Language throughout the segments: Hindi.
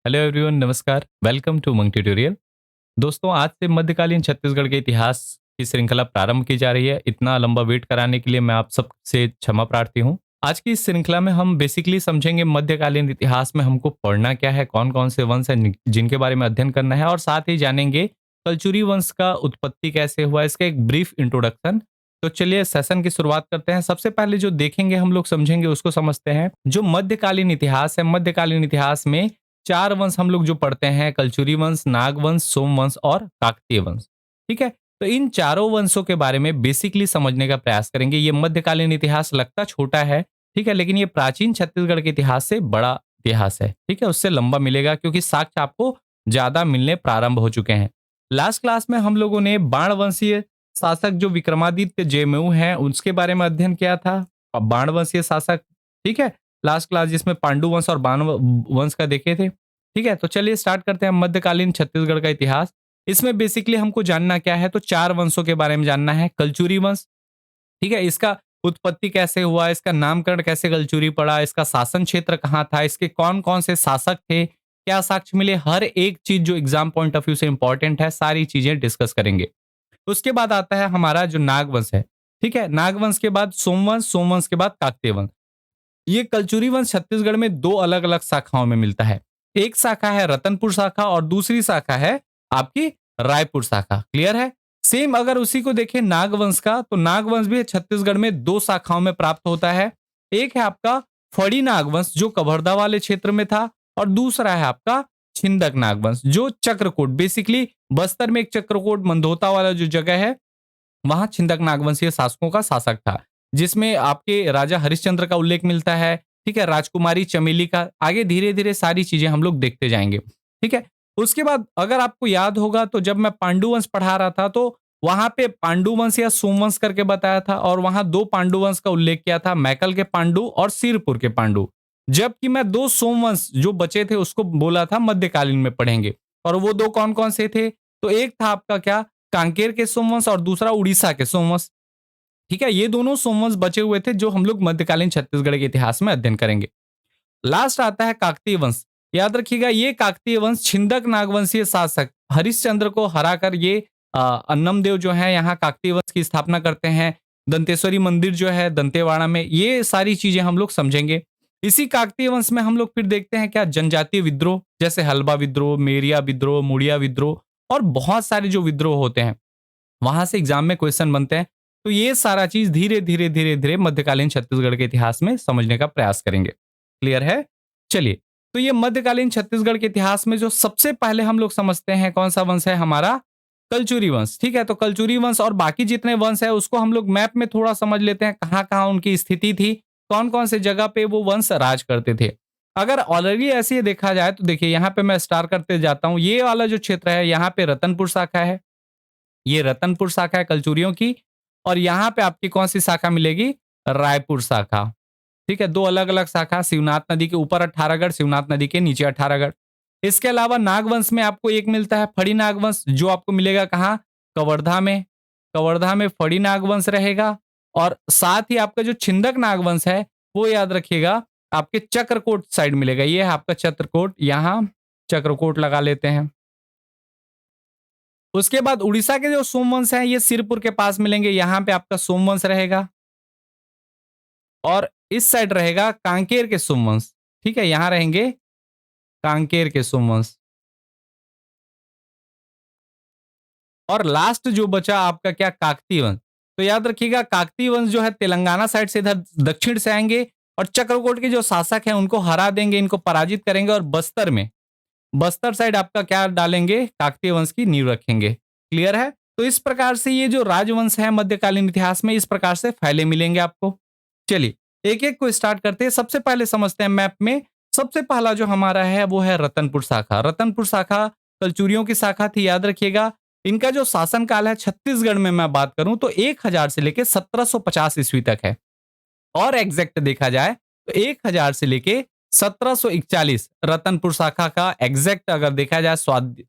हेलो एवरीवन, नमस्कार। Welcome to monk tutorial. दोस्तों, आज से मध्यकालीन छत्तीसगढ़ के इतिहास की श्रृंखला प्रारंभ की जा रही है। इतना लंबा वेट कराने के लिए मैं आप सबसे क्षमा प्रार्थी हूँ। आज की इस श्रृंखला में हम बेसिकली समझेंगे मध्यकालीन इतिहास में हमको पढ़ना क्या है, कौन कौन से वंश हैं जिनके बारे में अध्ययन करना है, और साथ ही जानेंगे कलचुरी वंश का उत्पत्ति कैसे हुआ, इसका एक ब्रीफ इंट्रोडक्शन। तो चलिए सेशन की शुरुआत करते हैं। सबसे पहले जो देखेंगे हम लोग समझेंगे उसको समझते हैं। जो मध्यकालीन इतिहास है, मध्यकालीन इतिहास में चार वंश हम लोग जो पढ़ते हैं: कलचुरी वंश, नाग वंश, सोम वंश और काकतीय वंश। ठीक है, तो इन चारों वंशों के बारे में बेसिकली समझने का प्रयास करेंगे। ये मध्यकालीन इतिहास लगता छोटा है, ठीक है, लेकिन ये प्राचीन छत्तीसगढ़ के इतिहास से बड़ा इतिहास है। ठीक है, उससे लंबा मिलेगा क्योंकि साक्ष्य आपको ज्यादा मिलने प्रारंभ हो चुके हैं। लास्ट क्लास में हम लोगों ने बाण वंशीय शासक जो विक्रमादित्य जयमऊ हैं उसके बारे में अध्ययन किया था। अब बाण वंशीय शासक, ठीक है, लास्ट क्लास जिसमें पांडु वंश और बाण वंश का देखे थे। ठीक है, तो चलिए स्टार्ट करते हैं मध्यकालीन छत्तीसगढ़ का इतिहास। इसमें बेसिकली हमको जानना क्या है, तो चार वंशों के बारे में जानना है। कलचुरी वंश, ठीक है, इसका उत्पत्ति कैसे हुआ, इसका नामकरण कैसे कलचुरी पड़ा, इसका शासन क्षेत्र कहाँ था, इसके कौन कौन से शासक थे, क्या साक्ष्य मिले, हर एक चीज जो एग्जाम पॉइंट ऑफ व्यू से इंपॉर्टेंट है, सारी चीजें डिस्कस करेंगे। उसके बाद आता है हमारा जो नागवंश है। ठीक है, नागवंश के बाद सोमवंश, सोमवंश के बाद काकतीय वंश। ये कलचुरी वंश छत्तीसगढ़ में दो अलग अलग शाखाओं में मिलता है। एक शाखा है रतनपुर शाखा और दूसरी शाखा है आपकी रायपुर शाखा। क्लियर है? सेम अगर उसी को देखें नागवंश का, तो नागवंश भी छत्तीसगढ़ में दो शाखाओं में प्राप्त होता है। एक है आपका फड़ी नागवंश जो कवर्धा वाले क्षेत्र में था, और दूसरा है आपका छिंदक नागवंश जो चक्रकोट, बेसिकली बस्तर में एक चक्रकोट मंदोता वाला जो जगह है, वहां छिंदक नागवंशीय शासकों का शासक था, जिसमें आपके राजा हरिश्चंद्र का उल्लेख मिलता है। ठीक है, राजकुमारी चमेली का, आगे धीरे धीरे सारी चीजें हम लोग देखते जाएंगे। ठीक है, उसके बाद अगर आपको याद होगा तो जब मैं पांडुवंश पढ़ा रहा था तो वहां पे पांडुवंश या सोमवंश करके बताया था, और वहां दो पांडुवंश का उल्लेख किया था, मैकल के पांडु और सिरपुर के पांडु। जबकि मैं दो सोमवंश जो बचे थे उसको बोला था मध्यकालीन में पढ़ेंगे। और वो दो कौन कौन से थे? तो एक था आपका क्या, कांकेर के सोमवंश, और दूसरा उड़ीसा के सोमवंश। ठीक है, ये दोनों सोमवंश बचे हुए थे जो हम लोग मध्यकालीन छत्तीसगढ़ के इतिहास में अध्ययन करेंगे। लास्ट आता है काकतीय वंश। याद रखिएगा, ये काकतीय वंश छिंदक नागवंशीय शासक हरिश्चंद्र को हराकर ये अन्नम देव जो है यहाँ काकतीय वंश की स्थापना करते हैं। दंतेश्वरी मंदिर जो है दंतेवाड़ा में, ये सारी चीजें हम लोग समझेंगे। इसी काकतीय वंश में हम लोग फिर देखते हैं क्या, जनजातीय विद्रोह जैसे हल्बा विद्रोह, मेरिया विद्रोह, मुड़िया विद्रोह, और बहुत सारे जो विद्रोह होते हैं वहां से एग्जाम में क्वेश्चन बनते हैं। तो ये सारा चीज धीरे धीरे धीरे धीरे मध्यकालीन छत्तीसगढ़ के इतिहास में समझने का प्रयास करेंगे। क्लियर है? चलिए, तो ये मध्यकालीन छत्तीसगढ़ के इतिहास में जो सबसे पहले हम लोग समझते हैं कौन सा वंश है, हमारा कलचुरी वंश। ठीक है, तो कलचुरी वंश और बाकी जितने वंश है उसको हम लोग मैप में थोड़ा समझ लेते हैं, कहाँ कहाँ उनकी स्थिति थी, कौन कौन से जगह पे वो वंश राज करते थे। अगर ऑलरेडी ऐसे ही देखा जाए तो देखिए यहाँ पे मैं स्टार करते जाता हूँ। ये वाला जो क्षेत्र है यहाँ पे रतनपुर शाखा है, ये रतनपुर शाखा है कलचुरियों की। और यहाँ पे आपकी कौन सी शाखा मिलेगी? रायपुर शाखा। ठीक है, दो अलग अलग शाखा, शिवनाथ नदी के ऊपर 18गढ़, शिवनाथ नदी के नीचे 18गढ़। इसके अलावा नागवंश में आपको एक मिलता है फड़ी नागवंश, जो आपको मिलेगा कहाँ? कवर्धा में। कवर्धा में फड़ी नागवंश रहेगा। और साथ ही आपका जो छिंदक नागवंश है वो याद रखिएगा आपके चक्रकोट साइड मिलेगा। ये है आपका चक्रकोट, यहाँ चक्रकोट लगा लेते हैं। उसके बाद उड़ीसा के जो सोमवंश हैं ये सिरपुर के पास मिलेंगे, यहाँ पे आपका सोमवंश रहेगा। और इस साइड रहेगा कांकेर के सोमवंश। ठीक है, यहां रहेंगे कांकेर के सोमवंश। और लास्ट जो बचा आपका क्या, काकतीय वंश। तो याद रखिएगा काकतीय वंश जो है तेलंगाना साइड से इधर दक्षिण से आएंगे, और चक्रकोट के जो शासक हैं उनको हरा देंगे, इनको पराजित करेंगे, और बस्तर में, बस्तर साइड आपका क्या डालेंगे, काकतीय वंश की नींव रखेंगे। क्लियर है? तो इस प्रकार से ये जो राजवंश है मध्यकालीन इतिहास में इस प्रकार से फैले मिलेंगे आपको। चलिए एक एक को स्टार्ट करते हैं। सबसे पहले समझते हैं मैप में। सबसे पहला जो हमारा है वो है रतनपुर शाखा। रतनपुर शाखा कलचुरियों की शाखा थी, याद रखिएगा। इनका जो शासन काल है छत्तीसगढ़ में मैं बात करूं तो 1000 से लेके 1750 ईस्वी तक है। और एग्जैक्ट देखा जाए तो 1000 से लेके 1741 रतनपुर शाखा का एग्जैक्ट अगर देखा जाए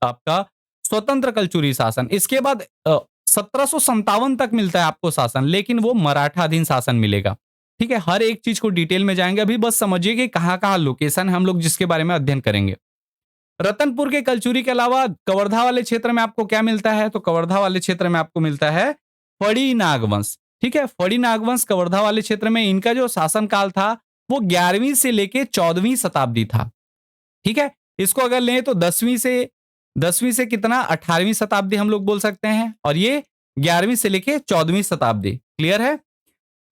आपका स्वतंत्र कलचुरी शासन। इसके बाद 1757 तक मिलता है आपको शासन, लेकिन वो मराठाधीन शासन मिलेगा। ठीक है, हर एक चीज को डिटेल में जाएंगे, अभी बस समझिए कि कहाँ कहाँ लोकेशन हम लोग जिसके बारे में अध्ययन करेंगे। रतनपुर के कलचुरी के अलावा कवर्धा वाले क्षेत्र में आपको क्या मिलता है? तो कवर्धा वाले क्षेत्र में आपको मिलता है फड़ी नागवंश। ठीक है, फड़ी नागवंश कवर्धा वाले क्षेत्र में इनका जो शासनकाल था वो 11वीं से लेके 14वीं शताब्दी था। ठीक है, इसको अगर लें तो 10वीं से कितना 18वीं शताब्दी हम लोग बोल सकते हैं, और ये 11वीं से लेके 14वीं शताब्दी। क्लियर है?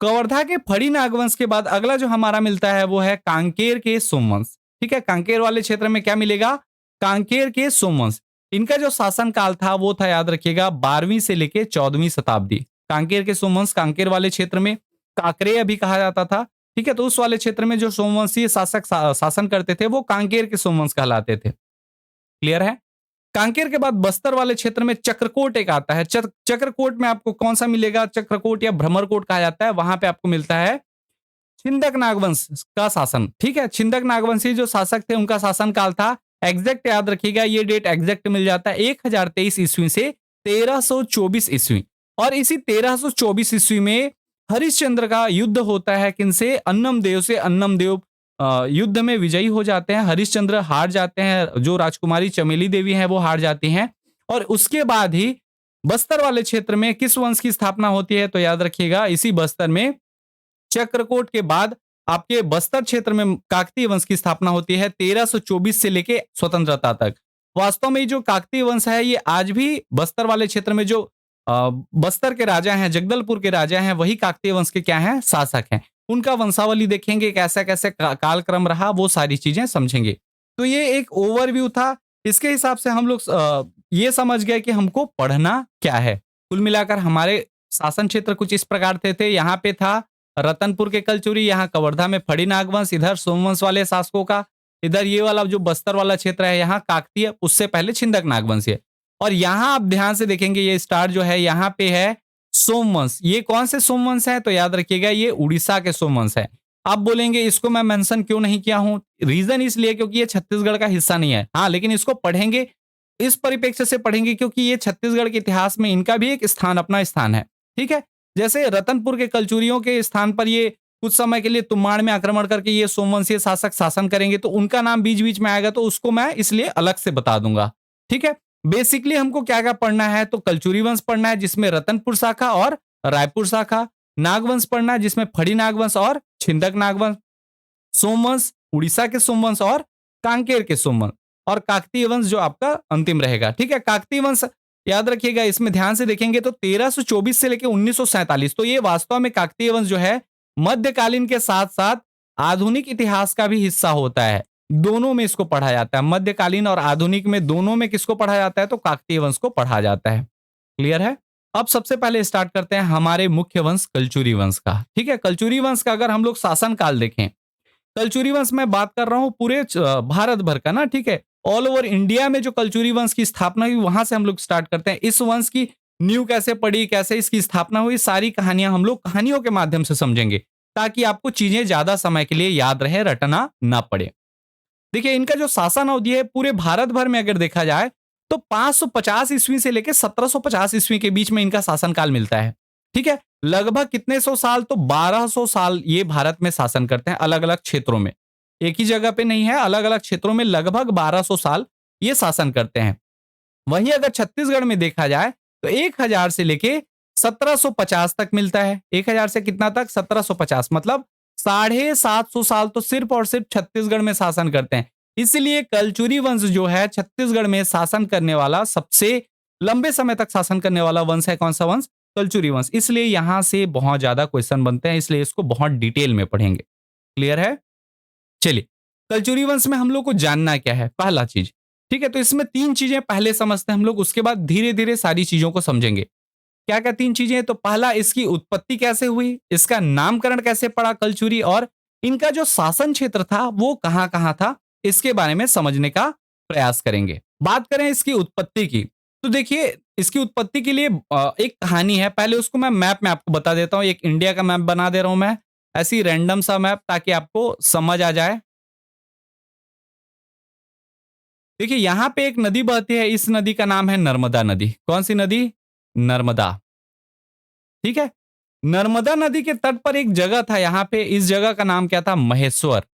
कवर्धा के फड़ी नागवंश के बाद अगला जो हमारा मिलता है वो है कांकेर के सोमवंश। ठीक है, कांकेर वाले क्षेत्र में क्या मिलेगा? कांकेर के सोमवंश। इनका जो शासन काल था वो था, याद रखिएगा, 12वीं से लेके 14वीं शताब्दी। कांकेर के सोमवंश, कांकेर वाले क्षेत्र में काकरे अभी कहा जाता था। ठीक है, तो उस वाले क्षेत्र में जो सोमवंशीय शासक शासन करते थे वो कांकेर के सोमवंश कहलाते थे। क्लियर है? कांकेर के बाद बस्तर वाले क्षेत्र में चक्रकोट एक आता है। चक्रकोट में आपको कौन सा मिलेगा? चक्रकोट या भ्रमरकोट कहा जाता है। वहां पे आपको मिलता है छिंदक नागवंश का शासन। ठीक है, छिंदक नागवंशी जो शासक थे उनका शासन काल था, एग्जैक्ट याद रखिएगा, ये डेट एग्जैक्ट मिल जाता है 1023 ईस्वी से 1324 ईस्वी। और इसी 1324 ईस्वी में हरिश्चंद्र का युद्ध होता है किनसे? अन्नम देव से। अन्नम देव युद्ध में विजयी हो जाते हैं, हरिश्चंद्र हार जाते हैं, जो राजकुमारी चमेली देवी हैं वो हार जाती हैं। और उसके बाद ही बस्तर वाले क्षेत्र में किस वंश की स्थापना होती है? तो याद रखिएगा, इसी बस्तर में चक्रकोट के बाद आपके बस्तर क्षेत्र में काकतीय वंश की स्थापना होती है 1324 से लेके स्वतंत्रता तक। वास्तव में जो काकतीय वंश है ये आज भी बस्तर वाले क्षेत्र में जो बस्तर के राजा हैं, जगदलपुर के राजा हैं, वही काकतीय वंश के क्या हैं? शासक हैं। उनका वंशावली देखेंगे, कैसा कैसे कालक्रम रहा, वो सारी चीजें समझेंगे। तो ये एक ओवरव्यू था। इसके हिसाब से हम लोग ये समझ गए कि हमको पढ़ना क्या है। कुल मिलाकर हमारे शासन क्षेत्र कुछ इस प्रकार थे। यहाँ पे था रतनपुर के कलचुरी, यहाँ कवर्धा में फड़ी नागवंश, इधर सोमवंश वाले शासकों का, इधर ये वाला जो बस्तर वाला क्षेत्र है यहाँ काकतीय, उससे पहले छिंदक नागवंश है। और यहाँ आप ध्यान से देखेंगे ये स्टार जो है यहाँ पे है सोमवंश। ये कौन से सोमवंश है? तो याद रखिएगा ये उड़ीसा के सोमवंश है। आप बोलेंगे इसको मैं मेंशन क्यों नहीं किया हूं? रीजन इसलिए क्योंकि ये छत्तीसगढ़ का हिस्सा नहीं है। हाँ, लेकिन इसको पढ़ेंगे, इस परिप्रेक्ष्य से पढ़ेंगे क्योंकि ये छत्तीसगढ़ के इतिहास में इनका भी एक स्थान, अपना स्थान है। ठीक है, जैसे रतनपुर के कलचुरियों के स्थान पर ये कुछ समय के लिए तुम्बाड़ में आक्रमण करके ये सोमवंशीय शासक शासन करेंगे, तो उनका नाम बीच बीच में आएगा, तो उसको मैं इसलिए अलग से बता दूंगा। ठीक है, बेसिकली हमको क्या क्या पढ़ना है? तो कलचुरी वंश पढ़ना है जिसमें रतनपुर शाखा और रायपुर शाखा, नागवंश पढ़ना है जिसमें फड़ी नागवंश और छिंदक नागवंश, सोमवंश उड़ीसा के सोमवंश और कांकेर के सोमवंश, और काकतीय वंश जो आपका अंतिम रहेगा। ठीक है, काकतीय वंश याद रखिएगा, इसमें ध्यान से देखेंगे तो 1324 से लेकर 1947, तो ये वास्तव में काकतीय वंश जो है मध्यकालीन के साथ साथ आधुनिक इतिहास का भी हिस्सा होता है। दोनों में इसको पढ़ा जाता है, मध्यकालीन और आधुनिक में दोनों में किसको पढ़ा जाता है? तो काकतीय वंश को पढ़ा जाता है। क्लियर है? अब सबसे पहले स्टार्ट करते हैं हमारे मुख्य वंश कलचुरी वंश का। ठीक है, कलचुरी वंश का अगर हम लोग शासन काल देखें, कलचुरी वंश में बात कर रहा हूं पूरे भारत भर का ना। ठीक है, ऑल ओवर इंडिया में जो कलचुरी वंश की स्थापना हुई वहां से हम लोग स्टार्ट करते हैं। इस वंश की नींव कैसे पड़ी, कैसे इसकी स्थापना हुई, सारी कहानियां हम लोग कहानियों के माध्यम से समझेंगे, ताकि आपको चीजें ज्यादा समय के लिए याद रहे, रटना ना पड़े। देखिए, इनका जो शासन अवधि है पूरे भारत भर में अगर देखा जाए तो 550 ईस्वी से लेकर 1750 ईस्वी के बीच में इनका शासनकाल मिलता है। ठीक है, लगभग कितने सौ साल? तो 1200 साल ये भारत में शासन करते हैं, अलग अलग क्षेत्रों में, एक ही जगह पे नहीं है, अलग अलग क्षेत्रों में लगभग 1200 साल ये शासन करते हैं। वहीं अगर छत्तीसगढ़ में देखा जाए तो 1000 से लेके 1750 तक मिलता है। 1000 से कितना तक? 1750, मतलब 750 साल तो सिर्फ और सिर्फ छत्तीसगढ़ में शासन करते हैं। इसलिए कलचुरी वंश जो है छत्तीसगढ़ में शासन करने वाला, सबसे लंबे समय तक शासन करने वाला वंश है। कौन सा वंश? कलचुरी वंश। इसलिए यहां से बहुत ज्यादा क्वेश्चन बनते हैं, इसलिए इसको बहुत डिटेल में पढ़ेंगे। क्लियर है? चलिए, कलचुरी वंश में हम लोग को जानना क्या है? पहला चीज, ठीक है, तो इसमें 3 चीजें पहले समझते हैं हम लोग, उसके बाद धीरे धीरे सारी चीजों को समझेंगे। क्या क्या 3 चीजें? तो पहला, इसकी उत्पत्ति कैसे हुई, इसका नामकरण कैसे पड़ा कलचुरी, और इनका जो शासन क्षेत्र था वो कहां कहां था, इसके बारे में समझने का प्रयास करेंगे। बात करें इसकी उत्पत्ति की, तो देखिए इसकी उत्पत्ति के लिए एक कहानी है। पहले उसको मैं मैप में आपको बता देता हूं। एक इंडिया का मैप बना दे रहा हूं मैं, ऐसी रैंडम सा मैप, ताकि आपको समझ आ जाए। देखिए, यहां पे एक नदी बहती है, इस नदी का नाम है नर्मदा नदी। कौन सी नदी? नर्मदा। ठीक है, नर्मदा नदी के तट पर एक जगह था, यहां पे इस जगह का नाम क्या था? महेश्वर।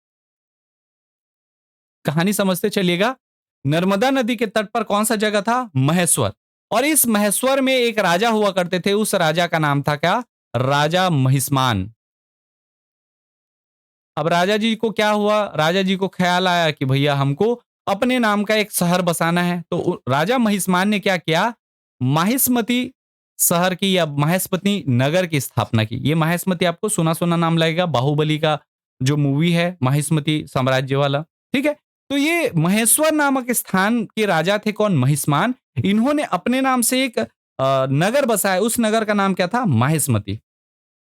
कहानी समझते चलिएगा। नर्मदा नदी के तट पर कौन सा जगह था? महेश्वर। और इस महेश्वर में एक राजा हुआ करते थे, उस राजा का नाम था क्या? राजा महिष्मान। अब राजा जी को क्या हुआ? राजा जी को ख्याल आया कि भैया हमको अपने नाम का एक शहर बसाना है। तो राजा महिष्मान ने क्या किया? माहिष्मती शहर की या माहिष्मती नगर की स्थापना की। ये माहिष्मती आपको सुना सुना नाम लगेगा, बाहुबली का जो मूवी है माहिष्मती साम्राज्य वाला। ठीक है, तो ये महेश्वर नामक स्थान के राजा थे कौन? महिष्मान। इन्होंने अपने नाम से एक नगर बसाया, उस नगर का नाम क्या था? माहिष्मती।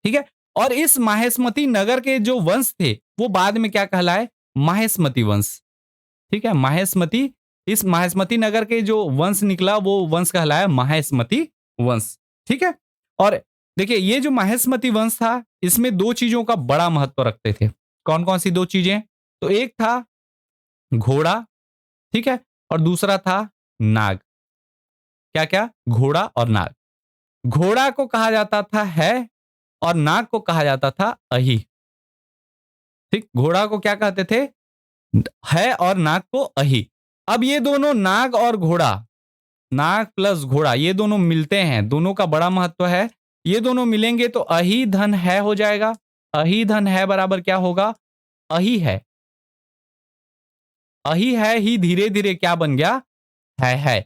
ठीक है, और इस माहेश्मती नगर के जो वंश थे वो बाद में क्या कहलाए? माहेश्मती वंश। ठीक है, माहेश्मती, इस माहेश्मती नगर के जो वंश निकला वो वंश कहलाया माहेश्मती वंश। ठीक है, और देखिए ये जो माहेश्मती वंश था इसमें दो चीजों का बड़ा महत्व रखते थे। कौन कौन सी दो चीजें? तो एक था घोड़ा, ठीक है, और दूसरा था नाग। क्या क्या? घोड़ा और नाग। घोड़ा को कहा जाता था है, और नाग को कहा जाता था अहि। ठीक, घोड़ा को क्या कहते थे? है, और नाग को अहि। अब ये दोनों नाग और घोड़ा, नाग प्लस घोड़ा, ये दोनों मिलते हैं, दोनों का बड़ा महत्व है। ये दोनों मिलेंगे तो अहि धन है हो जाएगा। अहि धन है बराबर क्या होगा? अहि है। अहि है ही धीरे धीरे क्या बन गया? है।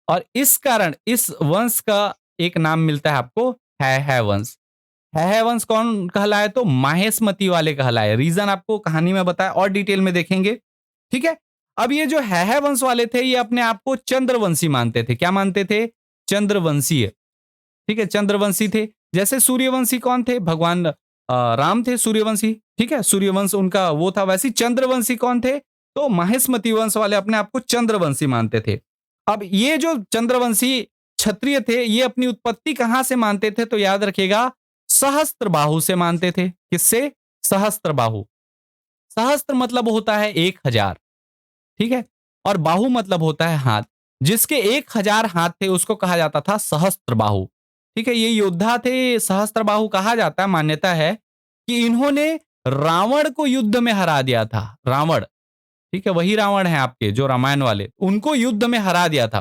और इस कारण इस वंश का एक नाम मिलता है आपको, है वंश। है वंश कौन कहलाए? तो माहेश्मती वाले कहलाए। रीजन आपको कहानी में बताया और डिटेल में देखेंगे। ठीक है, अब ये जो है वंश वाले थे ये अपने आप को चंद्रवंशी मानते थे। क्या मानते थे? चंद्रवंशीय। ठीक है, चंद्रवंशी थे। जैसे सूर्यवंशी कौन थे? भगवान राम थे सूर्यवंशी। ठीक है, सूर्यवंश उनका वो था। वैसे चंद्रवंशी कौन थे? तो माहेश्मती वंश वाले अपने आप को चंद्रवंशी मानते थे। अब ये जो चंद्रवंशी क्षत्रिय थे ये अपनी उत्पत्ति कहां से मानते थे? तो याद रखिएगा, सहस्त्र बाहु से मानते थे। किससे? सहस्त्र बाहु। सहस्त्र मतलब होता है 1000। ठीक है, और बाहु मतलब होता है हाथ। जिसके 1000 हाथ थे उसको कहा जाता था सहस्त्र बाहु। ठीक है, ये योद्धा थे, सहस्त्र बाहु कहा जाता है। मान्यता है कि इन्होंने रावण को युद्ध में हरा दिया था। रावण, ठीक है, वही रावण है आपके जो रामायण वाले, उनको युद्ध में हरा दिया था।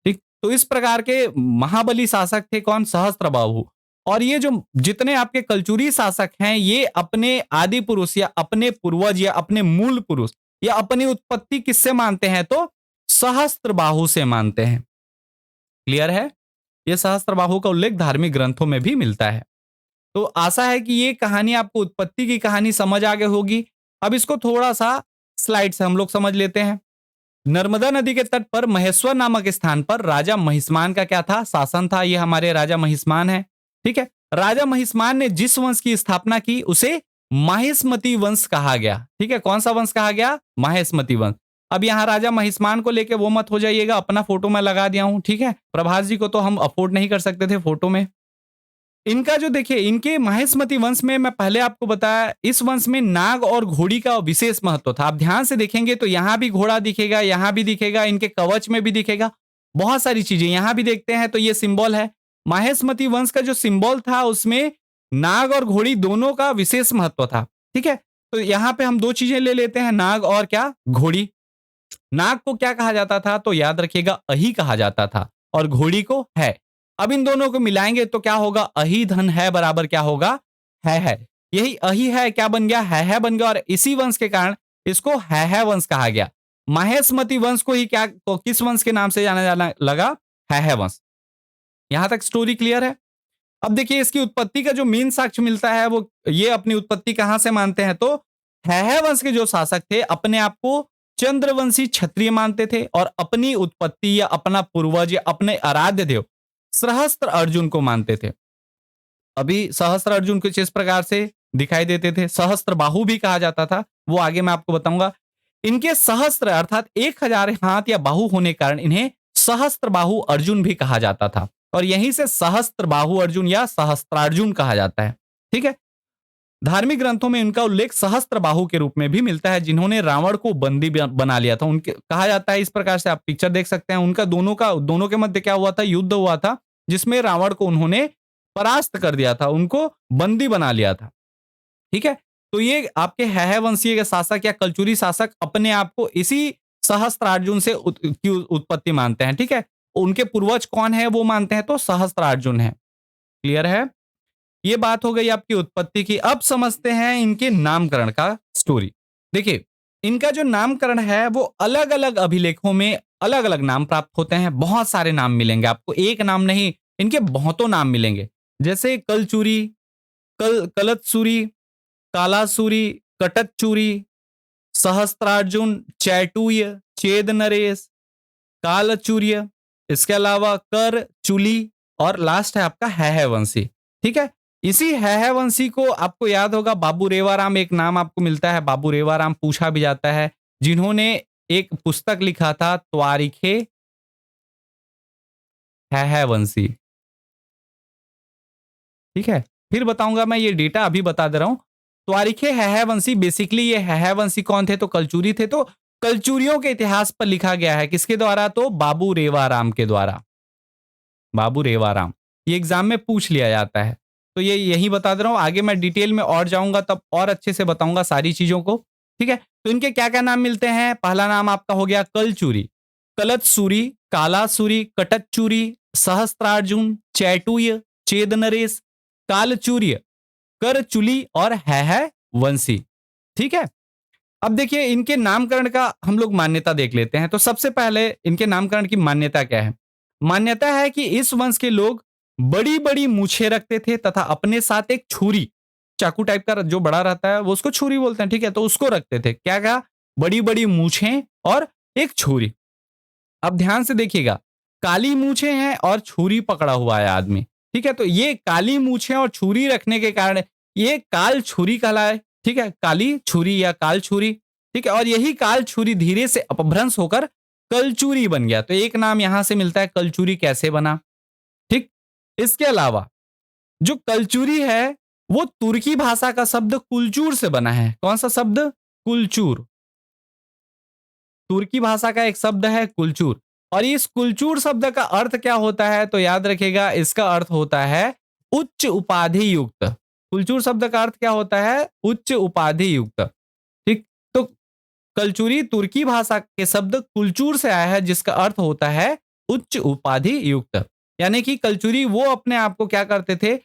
ठीक, तो इस प्रकार के महाबली शासक थे कौन? सहस्त्रबाहु। और ये जो जितने आपके कलचुरी शासक हैं ये अपने आदि पुरुष या अपने पूर्वज या अपने मूल पुरुष या अपनी उत्पत्ति किससे मानते हैं? तो सहस्त्रबाहु से मानते हैं। क्लियर है? ये सहस्त्रबाहु का उल्लेख धार्मिक ग्रंथों में भी मिलता है। तो आशा है कि ये कहानी आपको उत्पत्ति की कहानी समझ आ गई होगी। अब इसको थोड़ा सा स्लाइड से हम लोग समझ लेते हैं। नर्मदा नदी के तट पर महेश्वर नामक स्थान पर राजा महिष्मान का क्या था? शासन था। ये हमारे राजा महिष्मान है। ठीक है, राजा महिष्मान ने जिस वंश की स्थापना की उसे माहिष्मती वंश कहा गया। ठीक है, कौन सा वंश कहा गया? माहिष्मती वंश। अब यहाँ राजा महिष्मान को लेके वो मत हो जाइएगा, अपना फोटो मैं लगा दिया हूं। ठीक है, प्रभास जी को तो हम अफोर्ड नहीं कर सकते थे फोटो में। इनका जो देखिए, इनके माहिष्मती वंश में मैं पहले आपको बताया, इस वंश में नाग और घोड़ी का विशेष महत्व था। आप ध्यान से देखेंगे तो यहां भी घोड़ा दिखेगा, यहां भी दिखेगा, इनके कवच में भी दिखेगा, बहुत सारी चीजें। यहां भी देखते हैं तो ये सिंबल है। माहेश्मती वंश का जो सिंबल था उसमें नाग और घोड़ी दोनों का विशेष महत्व था। ठीक है, तो यहां पे हम दो चीजें ले लेते हैं, नाग और क्या? घोड़ी। नाग को क्या कहा जाता था? तो याद रखिएगा अहि कहा जाता था, और घोड़ी को है। अब इन दोनों को मिलाएंगे तो क्या होगा? अहि धन है बराबर क्या होगा? है। यही अहि है क्या बन गया? है बन गया, और इसी वंश के कारण इसको है वंश कहा गया। माहेश्मती वंश को ही क्या, तो किस वंश के नाम से जाना जाना लगा? है वंश। यहां तक स्टोरी क्लियर है? अब देखिए इसकी उत्पत्ति का जो मेन साक्ष्य मिलता है वो ये अपनी उत्पत्ति कहां से मानते हैं? तो है वंश के जो शासक थे अपने आप को चंद्रवंशी क्षत्रिय मानते थे, और अपनी उत्पत्ति या अपना पूर्वज या अपने आराध्य देव सहस्त्र अर्जुन को मानते थे। अभी सहस्त्र अर्जुन कुछ इस प्रकार से दिखाई देते थे। सहस्त्र बाहु भी कहा जाता था, वो आगे मैं आपको बताऊंगा। इनके सहस्त्र अर्थात 1000 हाथ या बाहु होने के कारण इन्हें सहस्त्र बाहु अर्जुन भी कहा जाता था, और यहीं से सहस्त्र बाहु अर्जुन या सहस्त्रार्जुन कहा जाता है। ठीक है, धार्मिक ग्रंथों में इनका उल्लेख सहस्त्र बाहु के रूप में भी मिलता है, जिन्होंने रावण को बंदी बना लिया था। उनके कहा जाता है इस प्रकार से, आप पिक्चर देख सकते हैं, उनका दोनों के मध्य क्या हुआ था? युद्ध हुआ था, जिसमें रावण को उन्होंने परास्त कर दिया था, उनको बंदी बना लिया था। ठीक है, तो ये आपके है वंशीय के शासक या कलचुरी शासक अपने आप को इसी सहस्त्रार्जुन से की उत्पत्ति मानते हैं, ठीक है। उनके पूर्वज कौन है वो मानते हैं तो सहस्त्रार्जुन है। क्लियर है? ये बात हो गई आपकी उत्पत्ति की। अब समझते हैं इनके नामकरण का स्टोरी। देखिए, इनका जो नामकरण है वो अलग-अलग अभिलेखों में अलग-अलग नाम प्राप्त होते हैं। बहुत सारे नाम मिलेंगे आपको, एक नाम नहीं, इनके बहुतों नाम मिलेंगे। जैसे कलचूरी, कलतसूरी, कालासुरी, कटकचूरी, सहस्त्रार्जुन, चैटूय, चेद नरेश, कालचूर्य, इसके अलावा कर, चुली और लास्ट है आपका है वंशी। ठीक है? इसी है वंशी को आपको याद होगा बाबू रेवाराम, एक नाम आपको मिलता है बाबू रेवाराम, पूछा भी जाता है, जिन्होंने एक पुस्तक लिखा था त्वारिखे है वंशी। ठीक है? फिर बताऊंगा मैं, ये डेटा अभी बता दे रहा हूं। त्वारिखे है वंशी, बेसिकली ये है वंशी कौन थे तो कलचूरी थे। तो कलचूरियों के इतिहास पर लिखा गया है, किसके द्वारा तो बाबू रेवाराम के द्वारा। बाबू रेवाराम, ये एग्जाम में पूछ लिया जाता है। तो ये यही बता दे रहा हूँ, आगे मैं डिटेल में और जाऊंगा तब और अच्छे से बताऊंगा सारी चीजों को। ठीक है? तो इनके क्या क्या नाम मिलते हैं। पहला नाम आपका हो गया कलचूरी, कलतसूरी, कालासुरी, कटकचूरी, सहस्त्रार्जुन, चैटूय, चेदनरेश, कालचूर्य, करचुली और है वंशी। ठीक है? अब देखिए इनके नामकरण का हम लोग मान्यता देख लेते हैं। तो सबसे पहले इनके नामकरण की मान्यता क्या है। मान्यता है कि इस वंश के लोग बड़ी बड़ी मूछें रखते थे तथा अपने साथ एक छुरी, चाकू टाइप का जो बड़ा रहता है वो उसको छुरी बोलते हैं, ठीक है, तो उसको रखते थे। क्या क्या, बड़ी बड़ी मूछें और एक छुरी। अब ध्यान से देखिएगा, काली मूछें हैं और छुरी पकड़ा हुआ है आदमी। ठीक है, तो ये काली मूछें और छुरी रखने के कारण ये काल छुरी कहलाए। ठीक है, काली छुरी या काल छुरी। ठीक है, और यही काल छुरी धीरे से अपभ्रंश होकर कलचूरी बन गया। तो एक नाम यहां से मिलता है कलचूरी कैसे बना। ठीक, इसके अलावा जो कलचूरी है वो तुर्की भाषा का शब्द कुलचूर से बना है। कौन सा शब्द, कुलचूर। तुर्की भाषा का एक शब्द है कुलचूर। और इस कुलचूर शब्द का अर्थ क्या होता है तो याद रखिएगा, इसका अर्थ होता है उच्च उपाधि युक्त। कुलचूर शब्द का अर्थ क्या होता है, उच्च उपाधि युक्त। ठीक, तो कलचुरी तुर्की भाषा के शब्द कुलचूर से आया है, जिसका अर्थ होता है उच्च उपाधि युक्त। यानी कि कलचुरी वो अपने आप को क्या करते थे,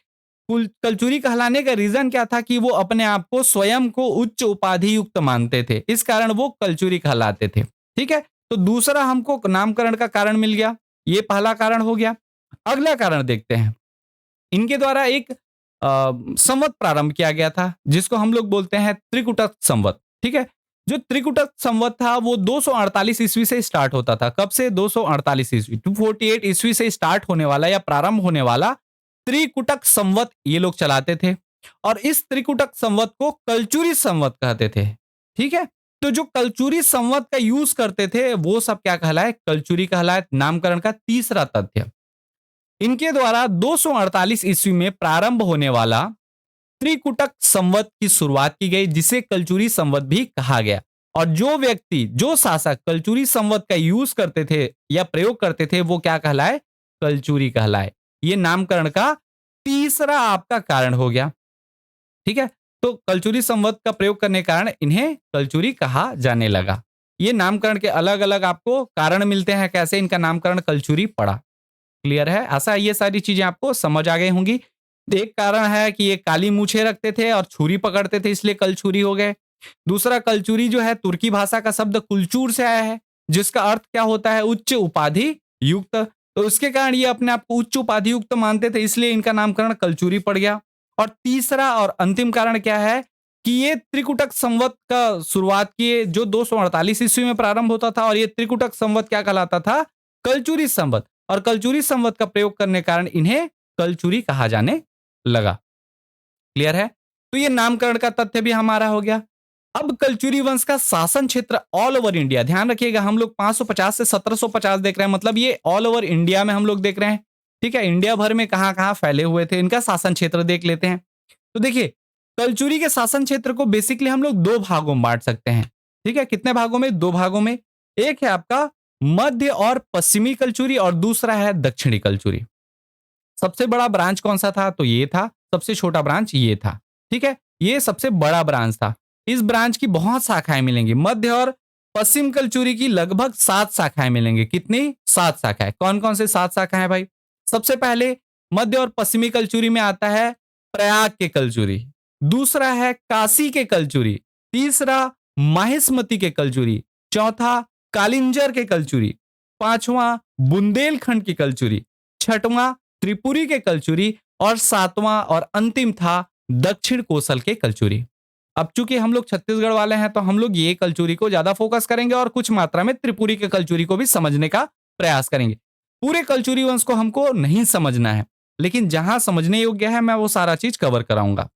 कलचुरी कहलाने का रीजन क्या था कि वो अपने आप को स्वयं को उच्च उपाधि युक्त मानते थे, इस कारण वो कलचुरी कहलाते थे। ठीक है, तो दूसरा हमको नामकरण का कारण मिल गया, ये पहला कारण हो गया। अगला कारण देखते हैं। इनके द्वारा एक संवत प्रारंभ किया गया था, जिसको हम लोग बोलते हैं त्रिकुटक संवत। ठीक है, जो त्रिकुटक संवत था वो 248 ईस्वी से स्टार्ट होता था। कब से, 248 ईस्वी, 248 ईस्वी से स्टार्ट होने वाला या प्रारंभ होने वाला त्रिकुटक संवत ये लोग चलाते थे। और इस त्रिकुटक संवत को कलचुरी संवत कहते थे। ठीक है, तो जो कलचुरी संवत का यूज करते थे वो सब क्या कहलाए, कलचुरी कहलाए। नामकरण का तीसरा तथ्य, इनके द्वारा 248 ईस्वी में प्रारंभ होने वाला त्रिकुटक संवत की शुरुआत की गई, जिसे कलचुरी संवत भी कहा गया। और जो व्यक्ति, जो शासक कलचुरी संवत का यूज करते थे या प्रयोग करते थे वो क्या कहलाए, कलचुरी कहलाए। ये नामकरण का तीसरा आपका कारण हो गया। ठीक है, तो कलचुरी संवत का प्रयोग करने के कारण इन्हें कलचुरी कहा जाने लगा। ये नामकरण के अलग अलग आपको कारण मिलते हैं, कैसे इनका नामकरण कलचुरी पड़ा। क्लियर है, आशा है ये सारी चीजें आपको समझ आ गई होंगी। एक कारण है कि ये काली मूछें रखते थे और छुरी पकड़ते थे, इसलिए कलछुरी हो गए। दूसरा, कलचुरी जो है तुर्की भाषा का शब्द कुलचूर से आया है, जिसका अर्थ क्या होता है, उच्च उपाधि युक्त। तो इसके कारण ये अपने आप को उच्च उपाधि युक्त मानते थे, इसलिए इनका नामकरण कलचुरी पड़ गया। और तीसरा और अंतिम कारण क्या है कि ये त्रिकुटक संवत का शुरुआत किए, जो 248 ईस्वी में प्रारंभ होता था। और ये त्रिकुटक संवत क्या कहलाता था, कलचुरी संवत। और कलचुरी संवत का प्रयोग करने के कारण इन्हें कलचुरी कहा जाने लगा। क्लियर है, तो ये नामकरण का तथ्य भी हमारा हो गया। अब कलचुरी वंश का शासन क्षेत्र ऑल ओवर इंडिया, ध्यान रखिएगा हम लोग 550 से 1750 देख रहे हैं, मतलब ये ऑल ओवर इंडिया में हम लोग देख रहे हैं। ठीक है, इंडिया भर में कहां कहां फैले हुए थे, इनका शासन क्षेत्र देख लेते हैं। तो देखिए, कलचुरी के शासन क्षेत्र को बेसिकली हम लोग दो भागों में बांट सकते हैं। ठीक है, कितने भागों में, दो भागों में। एक है आपका मध्य और पश्चिमी कलचुरी और दूसरा है दक्षिणी कलचुरी। सबसे बड़ा ब्रांच कौन सा था तो ये था, सबसे छोटा ब्रांच ये था। ठीक है, ये सबसे बड़ा ब्रांच था। इस ब्रांच की बहुत शाखाएं मिलेंगी। मध्य और पश्चिम कलचुरी की लगभग 7 शाखाएं मिलेंगी। कितनी? 7 शाखाएं। कौन कौन से 7 शाखाएं भाई? सबसे पहले मध्य और पश्चिमी कलचुरी में आता है प्रयाग के कलचुरी, दूसरा है काशी के कलचुरी, तीसरा माहिष्मती के कलचुरी, चौथा कालिंजर के कलचुरी, पांचवां बुंदेलखंड की कलचुरी, छठवां त्रिपुरी के कलचुरी और सातवां और अंतिम था दक्षिण कोसल के कलचुरी। अब चूंकि हम लोग छत्तीसगढ़ वाले हैं तो हम लोग ये कलचुरी को ज्यादा फोकस करेंगे और कुछ मात्रा में त्रिपुरी के कलचुरी को भी समझने का प्रयास करेंगे। पूरे कलचुरी वंश को हमको नहीं समझना है, लेकिन जहां समझने योग्य है मैं वो सारा चीज कवर कराऊंगा।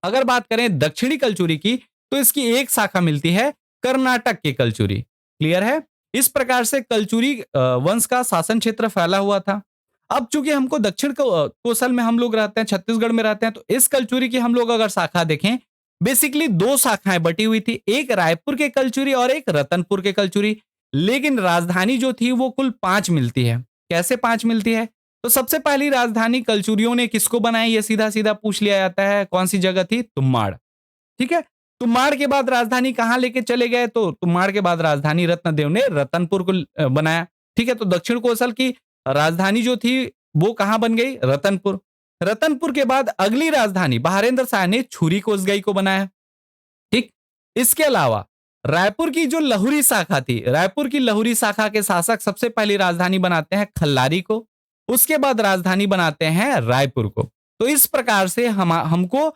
अगर बात करें दक्षिणी कलचुरी की, तो इसकी एक शाखा मिलती है कर्नाटक की कलचुरी। क्लियर है? इस प्रकार से कलचुरी वंश का शासन क्षेत्र फैला हुआ था। अब चूंकि हमको दक्षिण कोसल में हम लोग रहते हैं, छत्तीसगढ़ में रहते हैं, तो इस कलचुरी की हम लोग अगर शाखा देखें, बेसिकली दो शाखाएं बटी हुई थी, एक रायपुर के कलचुरी और एक रतनपुर के कलचुरी। लेकिन राजधानी जो थी वो कुल 5 मिलती है। कैसे 5 मिलती है? तो सबसे पहली राजधानी कलचुरियों ने किसको बनाई, ये सीधा सीधा पूछ लिया जाता है। कौन सी जगह थी? तुम्माड़। ठीक है। तुम्माड़ के बाद राजधानी कहां लेके चले गए? तो तुम्माड़ के बाद राजधानी रत्नदेव ने रतनपुर को बनाया। ठीक है। तो दक्षिण कोसल की राजधानी जो थी वो कहां बन गई? रतनपुर। रतनपुर के बाद अगली राजधानी बहारेंद्र शाह ने छुरी कोसगई को बनाया। ठीक। इसके अलावा रायपुर की जो लहुरी शाखा थी, रायपुर की लहुरी शाखा के शासक सबसे पहली राजधानी बनाते हैं खल्लारी को, उसके बाद राजधानी बनाते हैं रायपुर को। तो इस प्रकार से हमको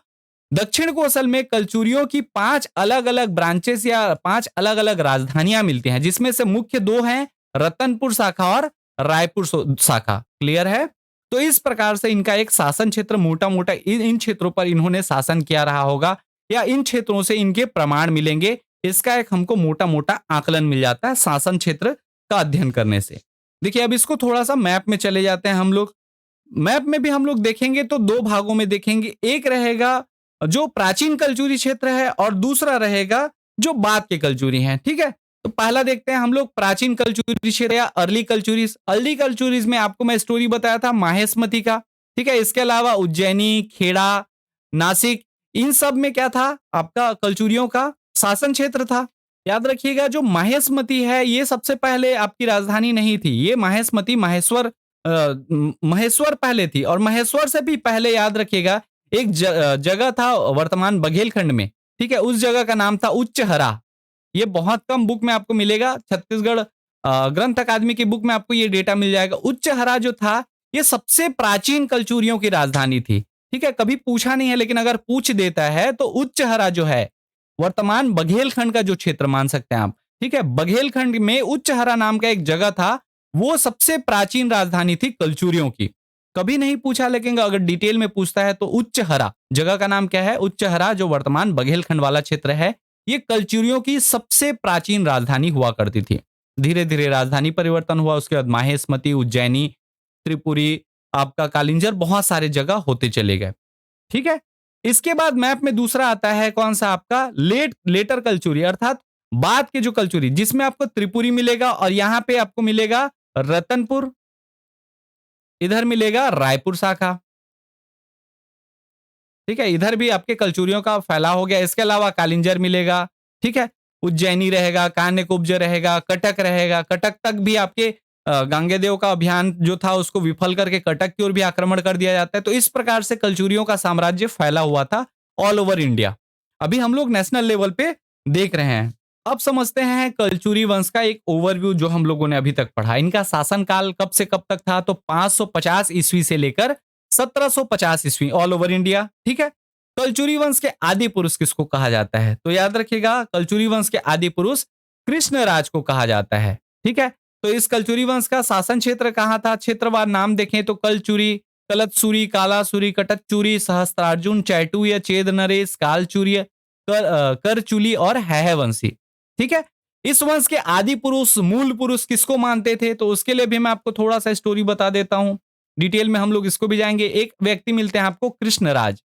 दक्षिण कोसल में कलचुरियों की 5 अलग अलग ब्रांचेस या 5 अलग अलग राजधानियां मिलती हैं, जिसमें से मुख्य 2 हैं रतनपुर शाखा और रायपुर शाखा। क्लियर है? तो इस प्रकार से इनका एक शासन क्षेत्र मोटा मोटा इन क्षेत्रों पर इन्होंने शासन किया रहा होगा, या इन क्षेत्रों से इनके प्रमाण मिलेंगे। इसका एक हमको मोटा मोटा आकलन मिल जाता है शासन क्षेत्र का अध्ययन करने से। देखिए, अब इसको थोड़ा सा मैप में चले जाते हैं हम लोग। मैप में भी हम लोग देखेंगे तो 2 भागों में देखेंगे। एक रहेगा जो प्राचीन कलचुरी क्षेत्र है और दूसरा रहेगा जो बाद के कलचुरी हैं। ठीक है। तो पहला देखते हैं हम लोग प्राचीन कलचुरी क्षेत्र या अर्ली कलचुरीज। अर्ली कलचुरीज में आपको मैं स्टोरी बताया था माहेश्मती का। ठीक है। इसके अलावा उज्जैनी, खेड़ा, नासिक, इन सब में क्या था? आपका कलचुरियों का शासन क्षेत्र था। याद रखिएगा, जो माहेश्मती है ये सबसे पहले आपकी राजधानी नहीं थी। ये माहेश्मती महेश्वर पहले थी, और महेश्वर से भी पहले याद रखिएगा एक जगह था वर्तमान बघेलखंड में। ठीक है। उस जगह का नाम था उच्चहरा। ये बहुत कम बुक में आपको मिलेगा। छत्तीसगढ़ ग्रंथ अकादमी की बुक में आपको ये डेटा मिल जाएगा। उच्चहरा जो था ये सबसे प्राचीन कलचुरियों की राजधानी थी। ठीक है। कभी पूछा नहीं है, लेकिन अगर पूछ देता है तो उच्चहरा जो है वर्तमान बघेलखंड का जो क्षेत्र मान सकते हैं आप। ठीक है। बघेलखंड में उच्चहरा नाम का एक जगह था, वो सबसे प्राचीन राजधानी थी कलचुरियों की। कभी नहीं पूछा, लेकिन अगर डिटेल में पूछता है तो उच्चहरा जगह का नाम क्या है? उच्चहरा, जो वर्तमान बघेलखंड वाला क्षेत्र है, ये कलचुरियों की सबसे प्राचीन राजधानी हुआ करती थी। धीरे धीरे राजधानी परिवर्तन हुआ, उसके बाद माहेश्मती, उज्जैनी, त्रिपुरी, आपका कालिंजर, बहुत सारे जगह होते चले गए। ठीक है। इसके बाद मैप में दूसरा आता है कौन सा? आपका लेटर कलचुरी, अर्थात बाद के जो कलचुरी, जिसमें आपको त्रिपुरी मिलेगा और यहां पे आपको मिलेगा रतनपुर, इधर मिलेगा रायपुर शाखा। ठीक है। इधर भी आपके कलचुरियों का फैलाव हो गया। इसके अलावा कालिंजर मिलेगा। ठीक है। उज्जैनी रहेगा, कान्यकुब्ज रहेगा, कटक रहेगा। कटक तक भी आपके गांगेदेव का अभियान जो था उसको विफल करके कटक की ओर भी आक्रमण कर दिया जाता है। तो इस प्रकार से कलचुरियों का साम्राज्य फैला हुआ था ऑल ओवर इंडिया। अभी हम लोग नेशनल लेवल पे देख रहे हैं। अब समझते हैं कलचुरी वंश का एक ओवरव्यू जो हम लोगों ने अभी तक पढ़ा। इनका शासनकाल कब से कब तक था? तो 550 ईस्वी से लेकर 1750 ईस्वी, ऑल ओवर इंडिया। ठीक है। कलचुरी वंश के आदि पुरुष किसको कहा जाता है? तो याद रखिएगा, कलचुरी वंश के आदि पुरुष कृष्णराज को कहा जाता है। ठीक है। तो इस कलचुरी वंश का शासन क्षेत्र कहां था? क्षेत्रवार नाम देखें तो कलचुरी, कलतसुरी, कालासुरी, कटकचुरी, सहस्त्रार्जुन, चैटूय, चेद नरेश, कालचूर्य, करचुली और हैहवंशी। ठीक है। इस वंश के आदि पुरुष, मूल पुरुष किसको मानते थे? तो उसके लिए भी मैं आपको थोड़ा सा स्टोरी बता देता हूं। डिटेल में हम लोग इसको भी जाएंगे। एक व्यक्ति मिलते हैं आपको, कृष्णराज।